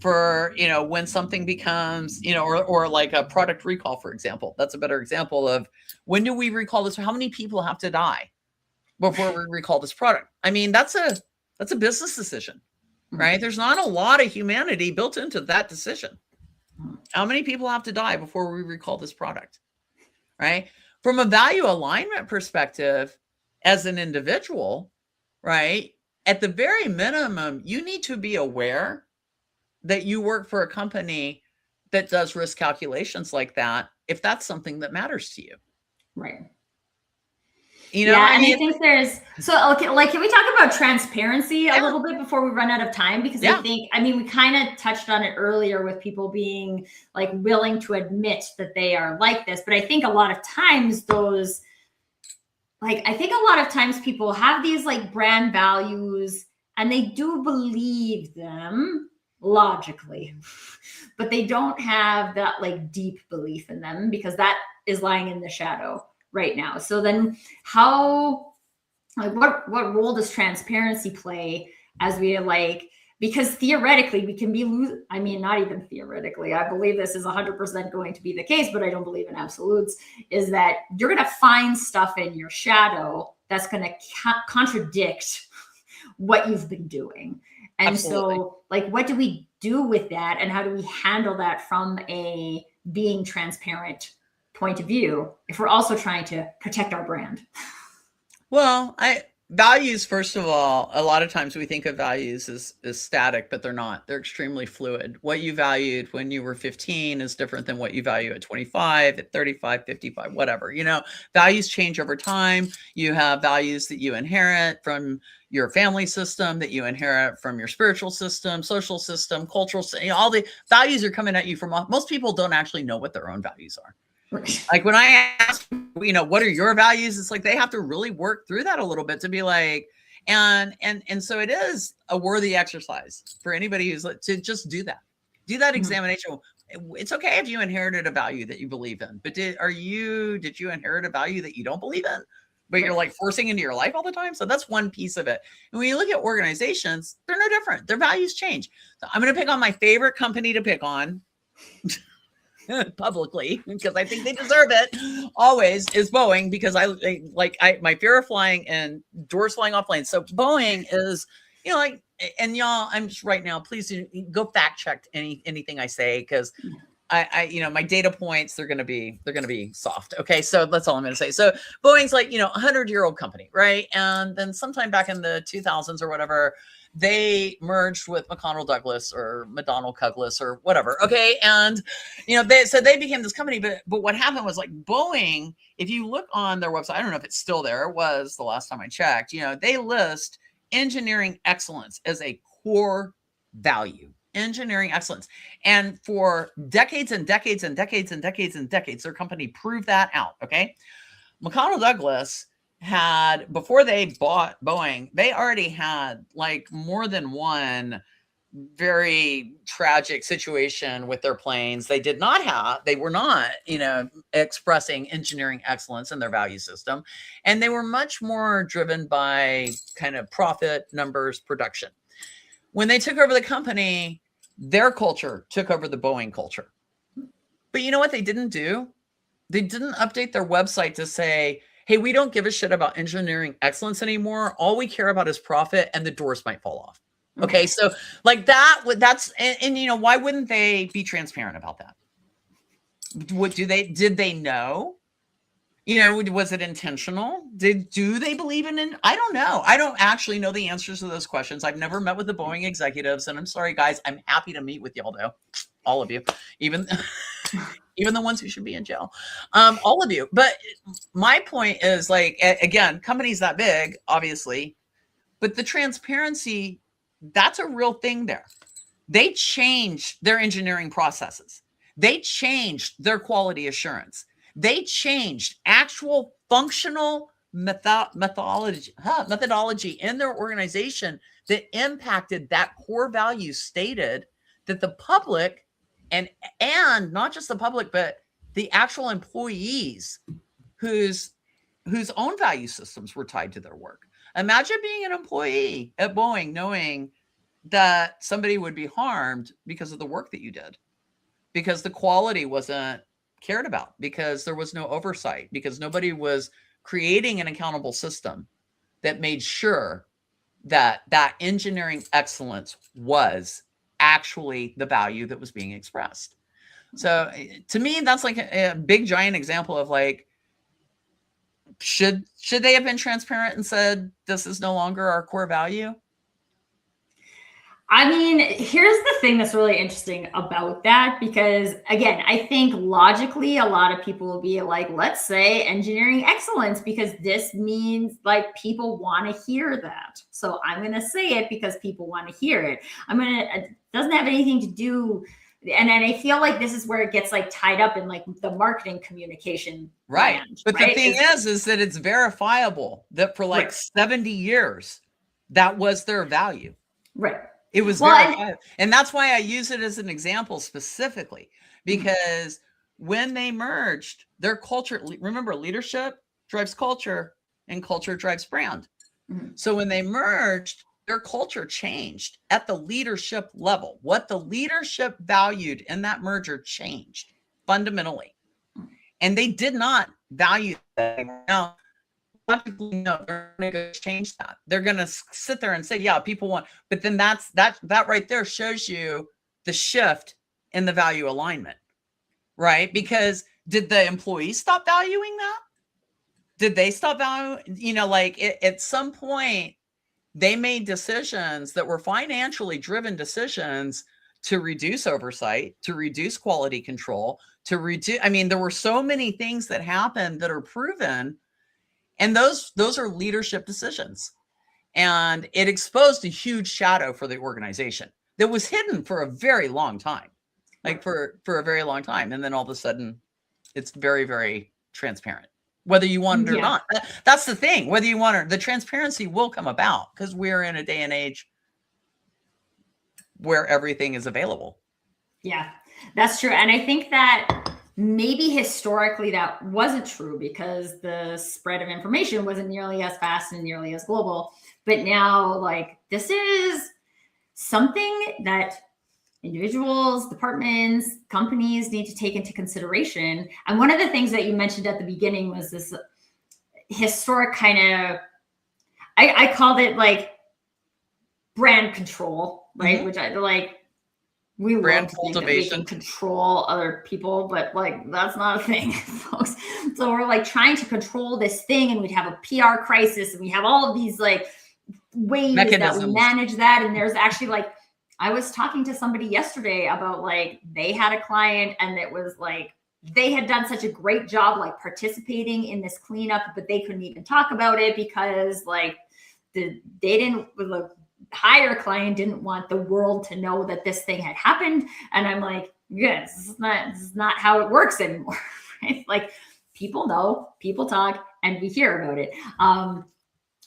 for, when something becomes, or like a product recall, for example. That's a better example of, when do we recall this? How many people have to die before we recall this product? I mean, that's a business decision, right? There's not a lot of humanity built into that decision. How many people have to die before we recall this product, right? From a value alignment perspective, as an individual, right, at the very minimum, you need to be aware that you work for a company that does risk calculations like that, if that's something that matters to you. Right. Yeah, and I think there's, so okay, like, can we talk about transparency a little bit before we run out of time? Because I think, we kind of touched on it earlier with people being like willing to admit that they are like this, but I think a lot of times people have these like brand values and they do believe them logically, but they don't have that like deep belief in them, because that is lying in the shadow right now. So then what role does transparency play as we because theoretically we can be not even theoretically, I believe this is 100% going to be the case, but I don't believe in absolutes, is that you're going to find stuff in your shadow that's going to contradict what you've been doing. And Absolutely. So what do we do with that, and how do we handle that from a being transparent point of view if we're also trying to protect our brand? Well, values, first of all, a lot of times we think of values as static, but they're not. They're extremely fluid. What you valued when you were 15 is different than what you value at 25, at 35, 55, whatever. Values change over time. You have values that you inherit from your family system, that you inherit from your spiritual system, social system, cultural system. All the values are coming at you from, most people don't actually know what their own values are. Like when I ask, what are your values? It's like they have to really work through that a little bit to be like, and so it is a worthy exercise for anybody who's to just do that examination. It's okay if you inherited a value that you believe in, but did you inherit a value that you don't believe in, but you're like forcing into your life all the time? So that's one piece of it. And when you look at organizations, they're no different. Their values change. So I'm going to pick on my favorite company to pick on publicly, because I think they deserve it always, is Boeing, because my fear of flying and doors flying off planes. So Boeing is, and y'all, I'm just right now, please go fact check anything I say, because I my data points, they're going to be soft. Okay. So that's all I'm going to say. So Boeing's 100-year-old company, right? And then sometime back in the 2000s or whatever, they merged with McConnell Douglas or McDonnell Douglas or whatever. Okay. And, they became this company, but what happened was Boeing, if you look on their website, I don't know if it's still there, it was the last time I checked, they list engineering excellence as a core value. Engineering excellence. And for decades and decades and decades and decades and decades, their company proved that out. Okay. McConnell Douglas had, before they bought Boeing, they already had more than one very tragic situation with their planes. They were not, expressing engineering excellence in their value system. And they were much more driven by kind of profit, numbers, production. When they took over the company, their culture took over the Boeing culture. But you know what they didn't do? They didn't update their website to say, hey, we don't give a shit about engineering excellence anymore. All we care about is profit, and the doors might fall off. Okay. So that's, and why wouldn't they be transparent about that? Did they know? Was it intentional? Do they believe in it? I don't know. I don't actually know the answers to those questions. I've never met with the Boeing executives, and I'm sorry, guys. I'm happy to meet with y'all, though. All of you, even the ones who should be in jail, all of you. But my point is, again, companies that big, obviously, but the transparency, that's a real thing there. They changed their engineering processes. They changed their quality assurance. They changed actual functional methodology in their organization that impacted that core value stated that the public and not just the public, but the actual employees whose own value systems were tied to their work. Imagine being an employee at Boeing knowing that somebody would be harmed because of the work that you did, because the quality wasn't cared about, because there was no oversight, because nobody was creating an accountable system that made sure that engineering excellence was actually the value that was being expressed. So to me, that's like a big giant example of like, should they have been transparent and said, this is no longer our core value? I mean, here's the thing that's really interesting about that, because again, I think logically, a lot of people will be like, let's say engineering excellence, because this means like people want to hear that. So I'm going to say it because people want to hear it. It doesn't have anything to do. And then I feel like this is where it gets like tied up in like the marketing communication. Right. Brand, but right? The thing is that it's verifiable that for like 70 years, that was their value. Right. It was verifiable. And that's why I use it as an example specifically, because when they merged, their culture, remember, leadership drives culture and culture drives brand. So when they merged, their culture changed at the leadership level. What the leadership valued in that merger changed fundamentally. And they did not value that. Now, logically, no, they're going to change that. They're going to sit there and say, yeah, people want, but then that right there shows you the shift in the value alignment, right? Because did the employees stop valuing that? Did they stop valuing, like at some point they made decisions that were financially driven decisions to reduce oversight, to reduce quality control, to reduce, there were so many things that happened that are proven. And those are leadership decisions. And it exposed a huge shadow for the organization that was hidden for a very long time, like for a very long time. And then all of a sudden it's very, very transparent, whether you want it or not. That's the thing, whether you want it, the transparency will come about because we're in a day and age where everything is available. Yeah, that's true. And I think that maybe historically that wasn't true because the spread of information wasn't nearly as fast and nearly as global. But now, like, this is something that individuals, departments, companies need to take into consideration. And one of the things that you mentioned at the beginning was this historic kind of, I called it like brand control, right? Which I like. We brand love to think that we can control other people, but like that's not a thing, folks. So we're like trying to control this thing, and we'd have a PR crisis, and we have all of these like ways that we manage that. And there's actually like, I was talking to somebody yesterday about like they had a client, and it was like they had done such a great job like participating in this cleanup, but they couldn't even talk about it because like they didn't look. Higher client didn't want the world to know that this thing had happened. And I'm like, yeah, this is not how it works anymore. Right? Like people know, people talk, and we hear about it.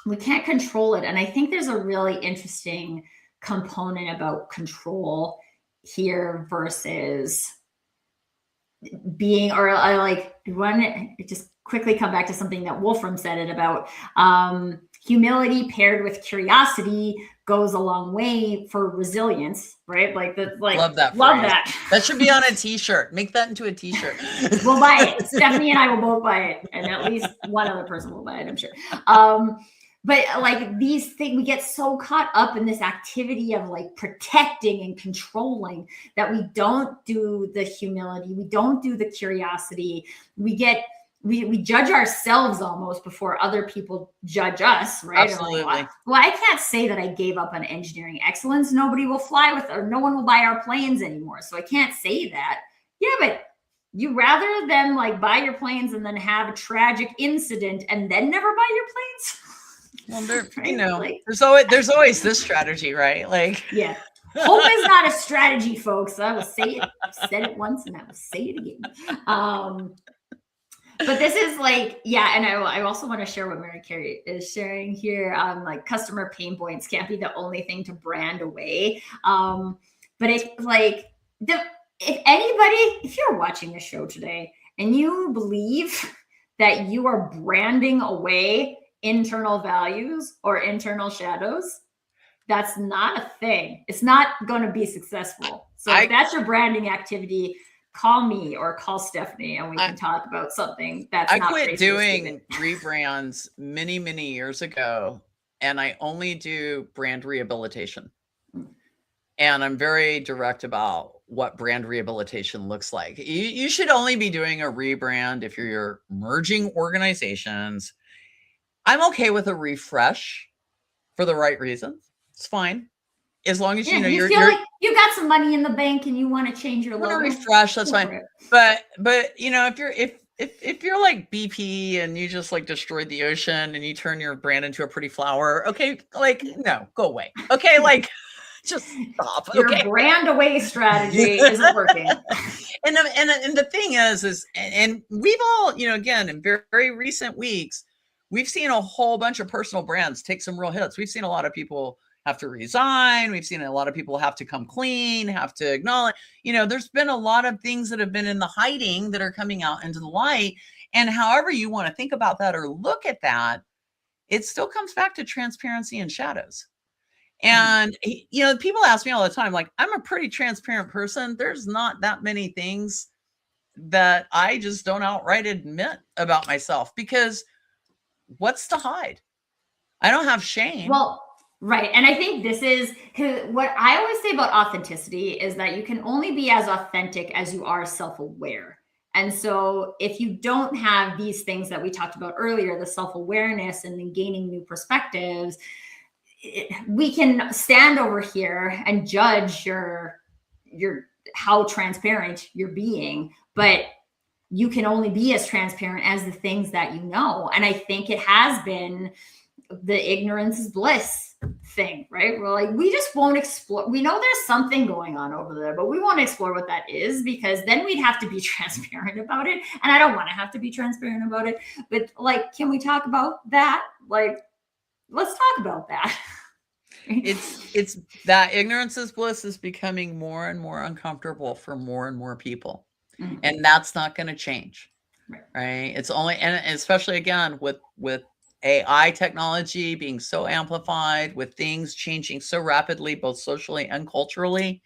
We can't control it. And I think there's a really interesting component about control here versus being, or I like one, just quickly come back to something that Wolfram said it about humility paired with curiosity goes a long way for resilience, right? Like love that. That should be on a t-shirt. Make that into a t-shirt. We'll buy it. Stephanie and I will both buy it, and at least one other person will buy it, I'm sure. But like these things, we get so caught up in this activity of like protecting and controlling that we don't do the humility, we don't do the curiosity. We judge ourselves almost before other people judge us, right? Absolutely. Like, well, I can't say that I gave up on engineering excellence. Nobody will fly with, or no one will buy our planes anymore. So I can't say that. Yeah, but you rather than like buy your planes and then have a tragic incident and then never buy your planes? Well, right? There's always this strategy, right? Like, yeah. Hope is not a strategy, folks. I will say it. I've said it once and I will say it again. But this is like, yeah, and I also want to share what Mary Carey is sharing here. Like customer pain points can't be the only thing to brand away. But it's like if you're watching this show today and you believe that you are branding away internal values or internal shadows, that's not a thing. It's not going to be successful. So if that's your branding activity, call me or call Stephanie and we can talk about something that's not crazy. I quit doing rebrands many, many years ago, and I only do brand rehabilitation. And I'm very direct about what brand rehabilitation looks like. You should only be doing a rebrand if you're merging organizations. I'm okay with a refresh for the right reasons. It's fine. As long as you know you feel like you got some money in the bank and you want to change your logo. Refresh, that's fine. But you know, if you're like BP and you just like destroyed the ocean and you turn your brand into a pretty flower, okay, like no, go away. Okay, like just stop. Your brand away strategy isn't working. And the thing is and we've all, you know, again, in very, very recent weeks, we've seen a whole bunch of personal brands take some real hits. We've seen a lot of people have to resign. We've seen a lot of people have to come clean, have to acknowledge, you know, there's been a lot of things that have been in the hiding that are coming out into the light. And however you want to think about that or look at that, it still comes back to transparency and shadows. And, you know, people ask me all the time, like, I'm a pretty transparent person. There's not that many things that I just don't outright admit about myself because what's to hide? I don't have shame. Well, right. And I think this is what I always say about authenticity is that you can only be as authentic as you are self-aware. And so if you don't have these things that we talked about earlier, the self-awareness and then gaining new perspectives, we can stand over here and judge your how transparent you're being, but you can only be as transparent as the things that you know. And I think it has been the ignorance is bliss thing, right? We're like, we just won't explore. We know there's something going on over there, but we won't explore what that is because then we'd have to be transparent about it. And I don't want to have to be transparent about it. But like, can we talk about that? Like, let's talk about that. It's that ignorance is bliss is becoming more and more uncomfortable for more and more people. Mm-hmm. And that's not going to change. Right. It's only, and especially again, with AI technology being so amplified, with things changing so rapidly, both socially and culturally,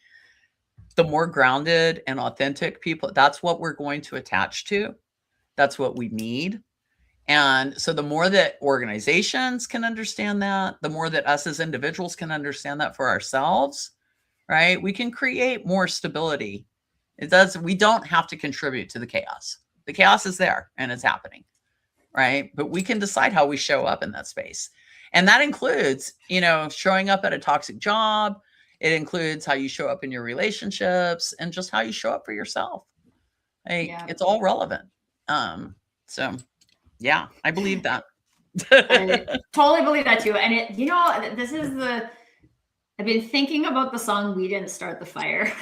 the more grounded and authentic people, that's what we're going to attach to. That's what we need. And so the more that organizations can understand that, the more that us as individuals can understand that for ourselves, right? We can create more stability. We don't have to contribute to the chaos. The chaos is there and it's happening, right? But we can decide how we show up in that space. And that includes, you know, showing up at a toxic job. It includes how you show up in your relationships and just how you show up for yourself. Like, it's all relevant. So yeah, I believe that. I totally believe that too. And it, you know, I've been thinking about the song We Didn't Start the Fire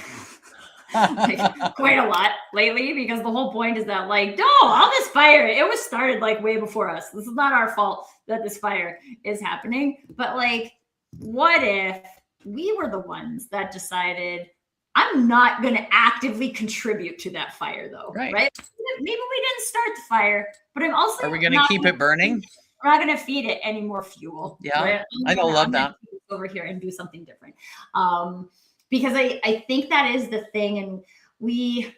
like, quite a lot lately, because the whole point is that, like, no, all this fire, it was started like way before us. This is not our fault that this fire is happening. But like, what if we were the ones that decided, I'm not going to actively contribute to that fire though, right? Maybe we didn't start the fire, but I'm also— Are we going to keep it burning? We're not going to feed it any more fuel. Yeah, right? I love that. Over here and do something different. Because I think that is the thing. And we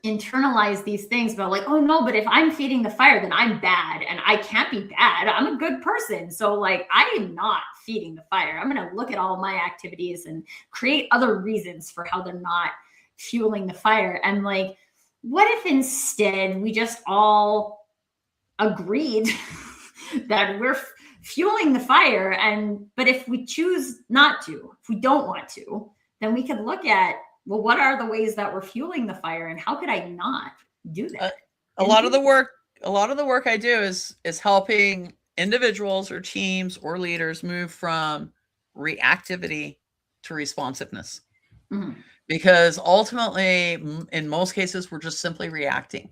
internalize these things about like, oh no, but if I'm feeding the fire, then I'm bad and I can't be bad. I'm a good person. So like, I am not feeding the fire. I'm going to look at all my activities and create other reasons for how they're not fueling the fire. And like, what if instead we just all agreed that we're fueling the fire, but if we choose not to, if we don't want to, then we could look at, well, what are the ways that we're fueling the fire and how could I not do that? A lot of the work I do is helping individuals or teams or leaders move from reactivity to responsiveness. Mm-hmm. Because ultimately, in most cases, we're just simply reacting.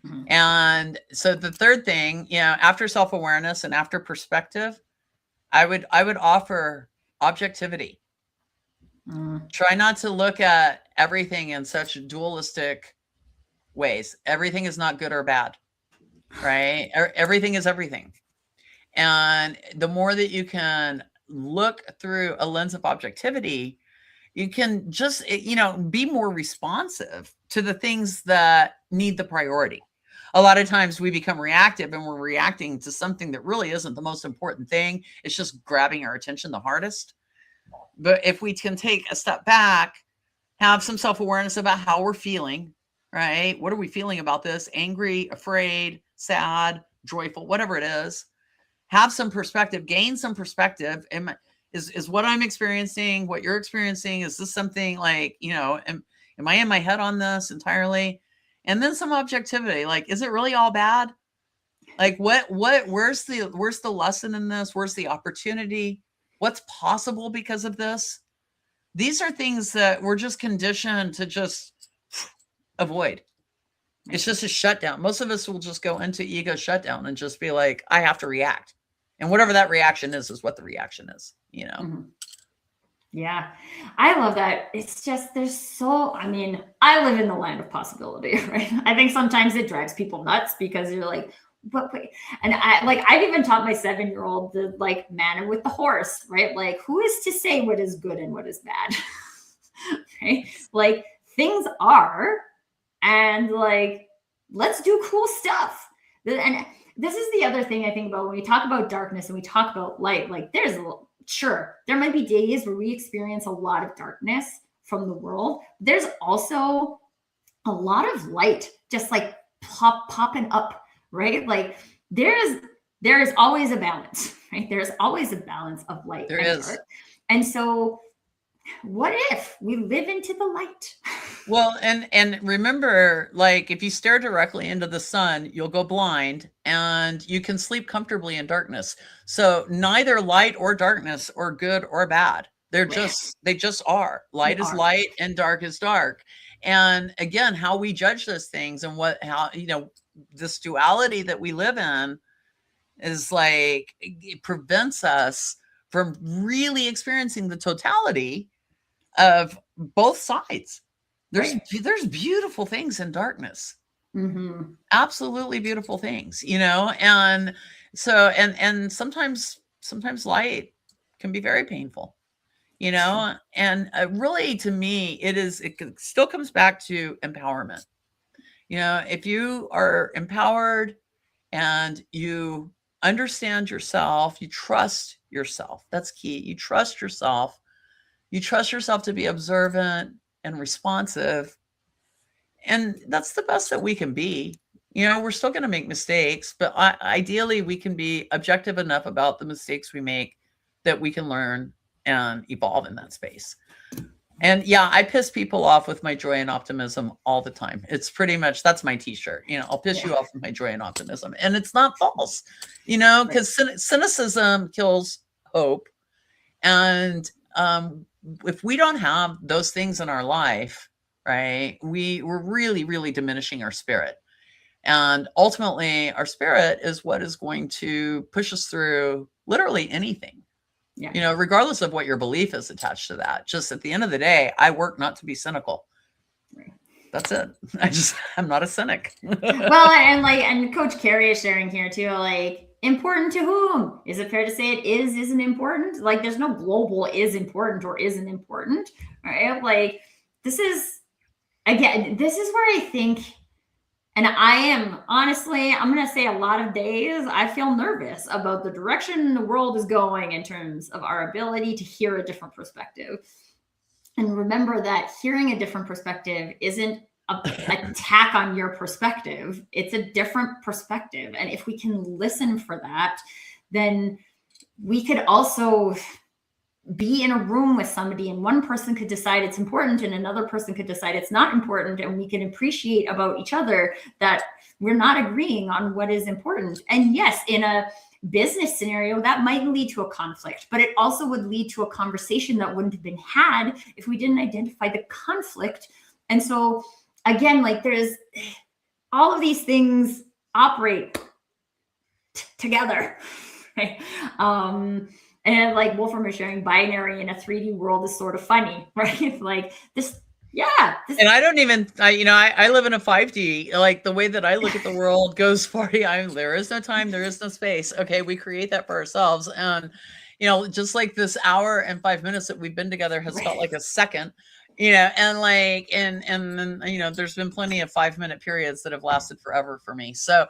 Mhm. And so the third thing, after self-awareness and after perspective, I would offer objectivity. Try not to look at everything in such dualistic ways. Everything is not good or bad, right? Everything is everything. And the more that you can look through a lens of objectivity, you can just, be more responsive to the things that need the priority. A lot of times we become reactive and we're reacting to something that really isn't the most important thing. It's just grabbing our attention the hardest. But if we can take a step back, have some self-awareness about how we're feeling, right? What are we feeling about this? Angry, afraid, sad, joyful, whatever it is. Have some perspective, gain some perspective. Is what I'm experiencing, what you're experiencing, is this something like, am I in my head on this entirely? And then some objectivity, like, is it really all bad? Like, where's the lesson in this? Where's the opportunity? What's possible because of this? These are things that we're just conditioned to just avoid. It's just a shutdown. Most of us will just go into ego shutdown and just be like, I have to react. And whatever that reaction is what the reaction is, Mm-hmm. Yeah, I love that. It's just, I live in the land of possibility, right? I think sometimes it drives people nuts because you're like, but wait. And I've even taught my 7-year-old the manner with the horse, right? Like, who is to say what is good and what is bad? Right? Like, things are, and let's do cool stuff. And this is the other thing I think about when we talk about darkness and we talk about light. Like, sure, there might be days where we experience a lot of darkness from the world. There's also a lot of light just popping up, right? Like, there is always a balance, right? There's always a balance of light and dark. And so what if we live into the light? Well, and remember, like, if you stare directly into the sun, you'll go blind, and you can sleep comfortably in darkness. So neither light or darkness are good or bad. They just are. Light is light and dark is dark. And again, how we judge those things and this duality that we live in is like, it prevents us from really experiencing the totality of both sides. There's beautiful things in darkness. Mm-hmm. Absolutely beautiful things, and so, and sometimes light can be very painful, and really, to me, it still comes back to empowerment. If you are empowered and you understand yourself, you trust yourself. That's key. You trust yourself. You trust yourself to be observant and responsive. And that's the best that we can be. We're still going to make mistakes, but ideally we can be objective enough about the mistakes we make that we can learn and evolve in that space. And yeah, I piss people off with my joy and optimism all the time. It's pretty much, that's my t-shirt. I'll piss you off with my joy and optimism. And it's not false, because cynicism kills hope. And if we don't have those things in our life, right, we're really, really diminishing our spirit. And ultimately, our spirit is what is going to push us through literally anything. Yeah. Regardless of what your belief is attached to that. Just at the end of the day, I work not to be cynical. Right. That's it. I'm not a cynic. Well, and Coach Carrie is sharing here too, important to whom? Is it fair to say it isn't important? There's no global is important or isn't important, right? This is where I think, and I am honestly, I'm going to say a lot of days, I feel nervous about the direction the world is going in terms of our ability to hear a different perspective. And remember that hearing a different perspective isn't an attack on your perspective. It's a different perspective. And if we can listen for that, then we could also be in a room with somebody and one person could decide it's important and another person could decide it's not important, and we can appreciate about each other that we're not agreeing on what is important. And yes, in a business scenario, that might lead to a conflict, but it also would lead to a conversation that wouldn't have been had if we didn't identify the conflict. And so again, all of these things operate together, right? And like Wolfram is sharing, binary in a 3D world is sort of funny, right? Like this, yeah. And I don't even, I live in a 5D. Like the way that I look at the world goes 40. There is no time, there is no space. Okay, we create that for ourselves. And, just like this hour and 5 minutes that we've been together has felt like a second. And like, and then, there's been plenty of 5-minute periods that have lasted forever for me. So,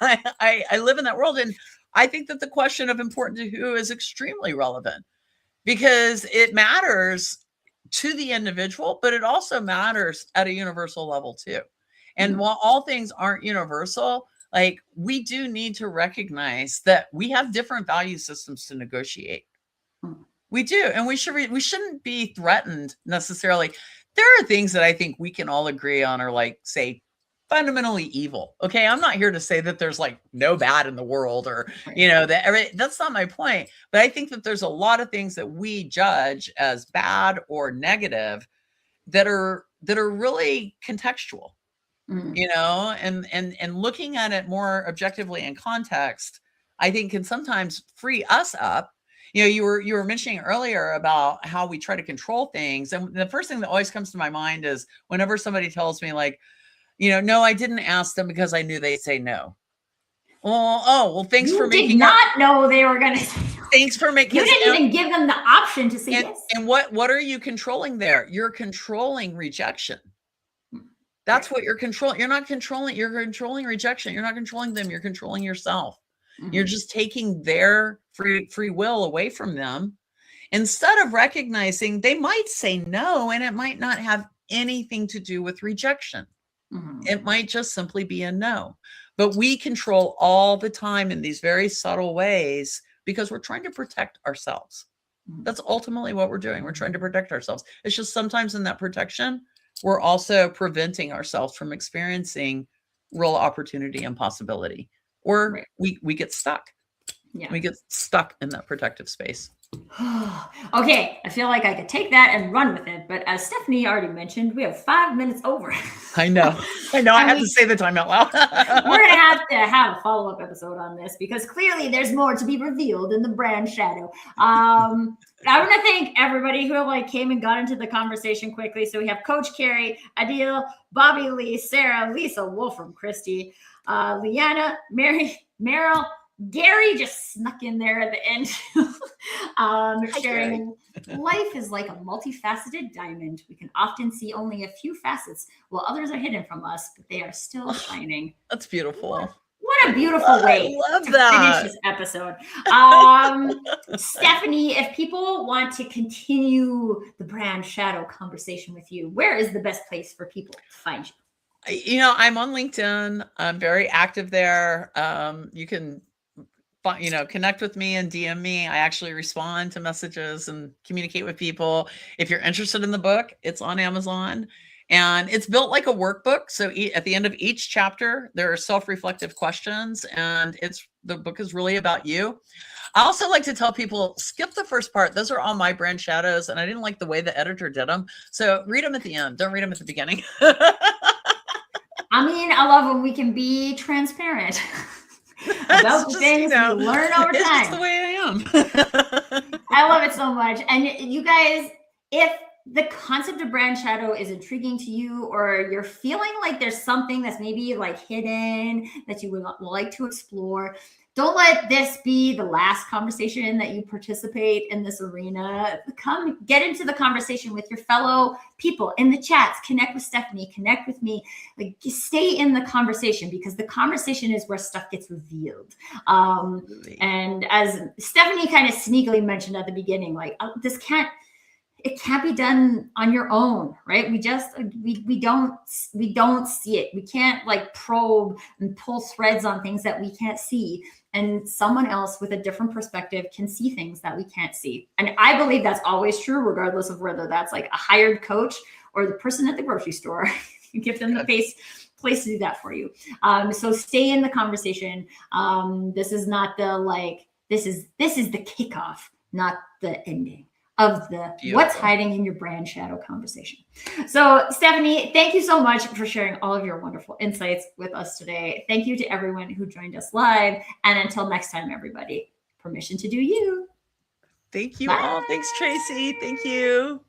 I live in that world. And I think that the question of important to who is extremely relevant because it matters to the individual, but it also matters at a universal level too. And while all things aren't universal, like we do need to recognize that we have different value systems to negotiate. We do. And we shouldn't be threatened necessarily. There are things that I think we can all agree on are like, say, fundamentally evil. Okay. I'm not here to say that there's like no bad in the world or, that's not my point. But I think that there's a lot of things that we judge as bad or negative that are really contextual, and looking at it more objectively in context, I think can sometimes free us up. You were mentioning earlier about how we try to control things. And the first thing that always comes to my mind is whenever somebody tells me like, no, I didn't ask them because I knew they'd say no. Well, thanks for making. You did not know they were going to. Thanks for making. You didn't even give them the option to say yes. And what are you controlling there? You're controlling rejection. That's what you're controlling. You're not controlling. You're controlling rejection. You're not controlling them. You're controlling yourself. You're just taking their free will away from them instead of recognizing they might say no, and it might not have anything to do with rejection. It might just simply be a no, but we control all the time in these very subtle ways because we're trying to protect ourselves. That's ultimately what we're doing. We're trying to protect ourselves. It's just sometimes in that protection, we're also preventing ourselves from experiencing real opportunity and possibility, or we get stuck. Yeah. We get stuck in that protective space. Okay, I feel like I could take that and run with it, but as Stephanie already mentioned, we have 5 minutes over. I know. I have to say the time out loud. We're going to have a follow-up episode on this because clearly there's more to be revealed in the brand shadow. I want to thank everybody who came and got into the conversation quickly. So we have Coach Carrie, Adil, Bobby Lee, Sarah, Lisa, Wolfram, Christy, Leanna, Mary, Meryl, Gary just snuck in there at the end. Sharing life is like a multifaceted diamond. We can often see only a few facets while others are hidden from us, but they are still shining. That's beautiful. What a beautiful way to finish this episode. Stephanie, if people want to continue the brand shadow conversation with you, where is the best place for people to find you? I'm on LinkedIn. I'm very active there. You can connect with me and DM me. I actually respond to messages and communicate with people. If you're interested in the book, it's on Amazon and it's built like a workbook. So at the end of each chapter, there are self-reflective questions and the book is really about you. I also like to tell people, skip the first part. Those are all my brand shadows and I didn't like the way the editor did them. So read them at the end. Don't read them at the beginning. I mean, I love when we can be transparent. About the things we learn over time. It's just the way I am. I love it so much. And you guys, if the concept of brand shadow is intriguing to you, or you're feeling like there's something that's maybe hidden that you would like to explore, don't let this be the last conversation that you participate in this arena. Come get into the conversation with your fellow people in the chats. Connect with Stephanie, connect with me. Stay in the conversation because the conversation is where stuff gets revealed. And as Stephanie kind of sneakily mentioned at the beginning, it can't be done on your own, right? We don't see it. We can't probe and pull threads on things that we can't see. And someone else with a different perspective can see things that we can't see. And I believe that's always true, regardless of whether that's a hired coach or the person at the grocery store. You give them the place to do that for you. So stay in the conversation. This is not the this is the kickoff, not the ending. of the what's Beautiful. hiding in your brand shadow conversation. So, Stephanie, thank you so much for sharing all of your wonderful insights with us today. Thank you to everyone who joined us live. And until next time, everybody, permission to do you. Thank you Bye. all. Thanks, Tracy. Thank you.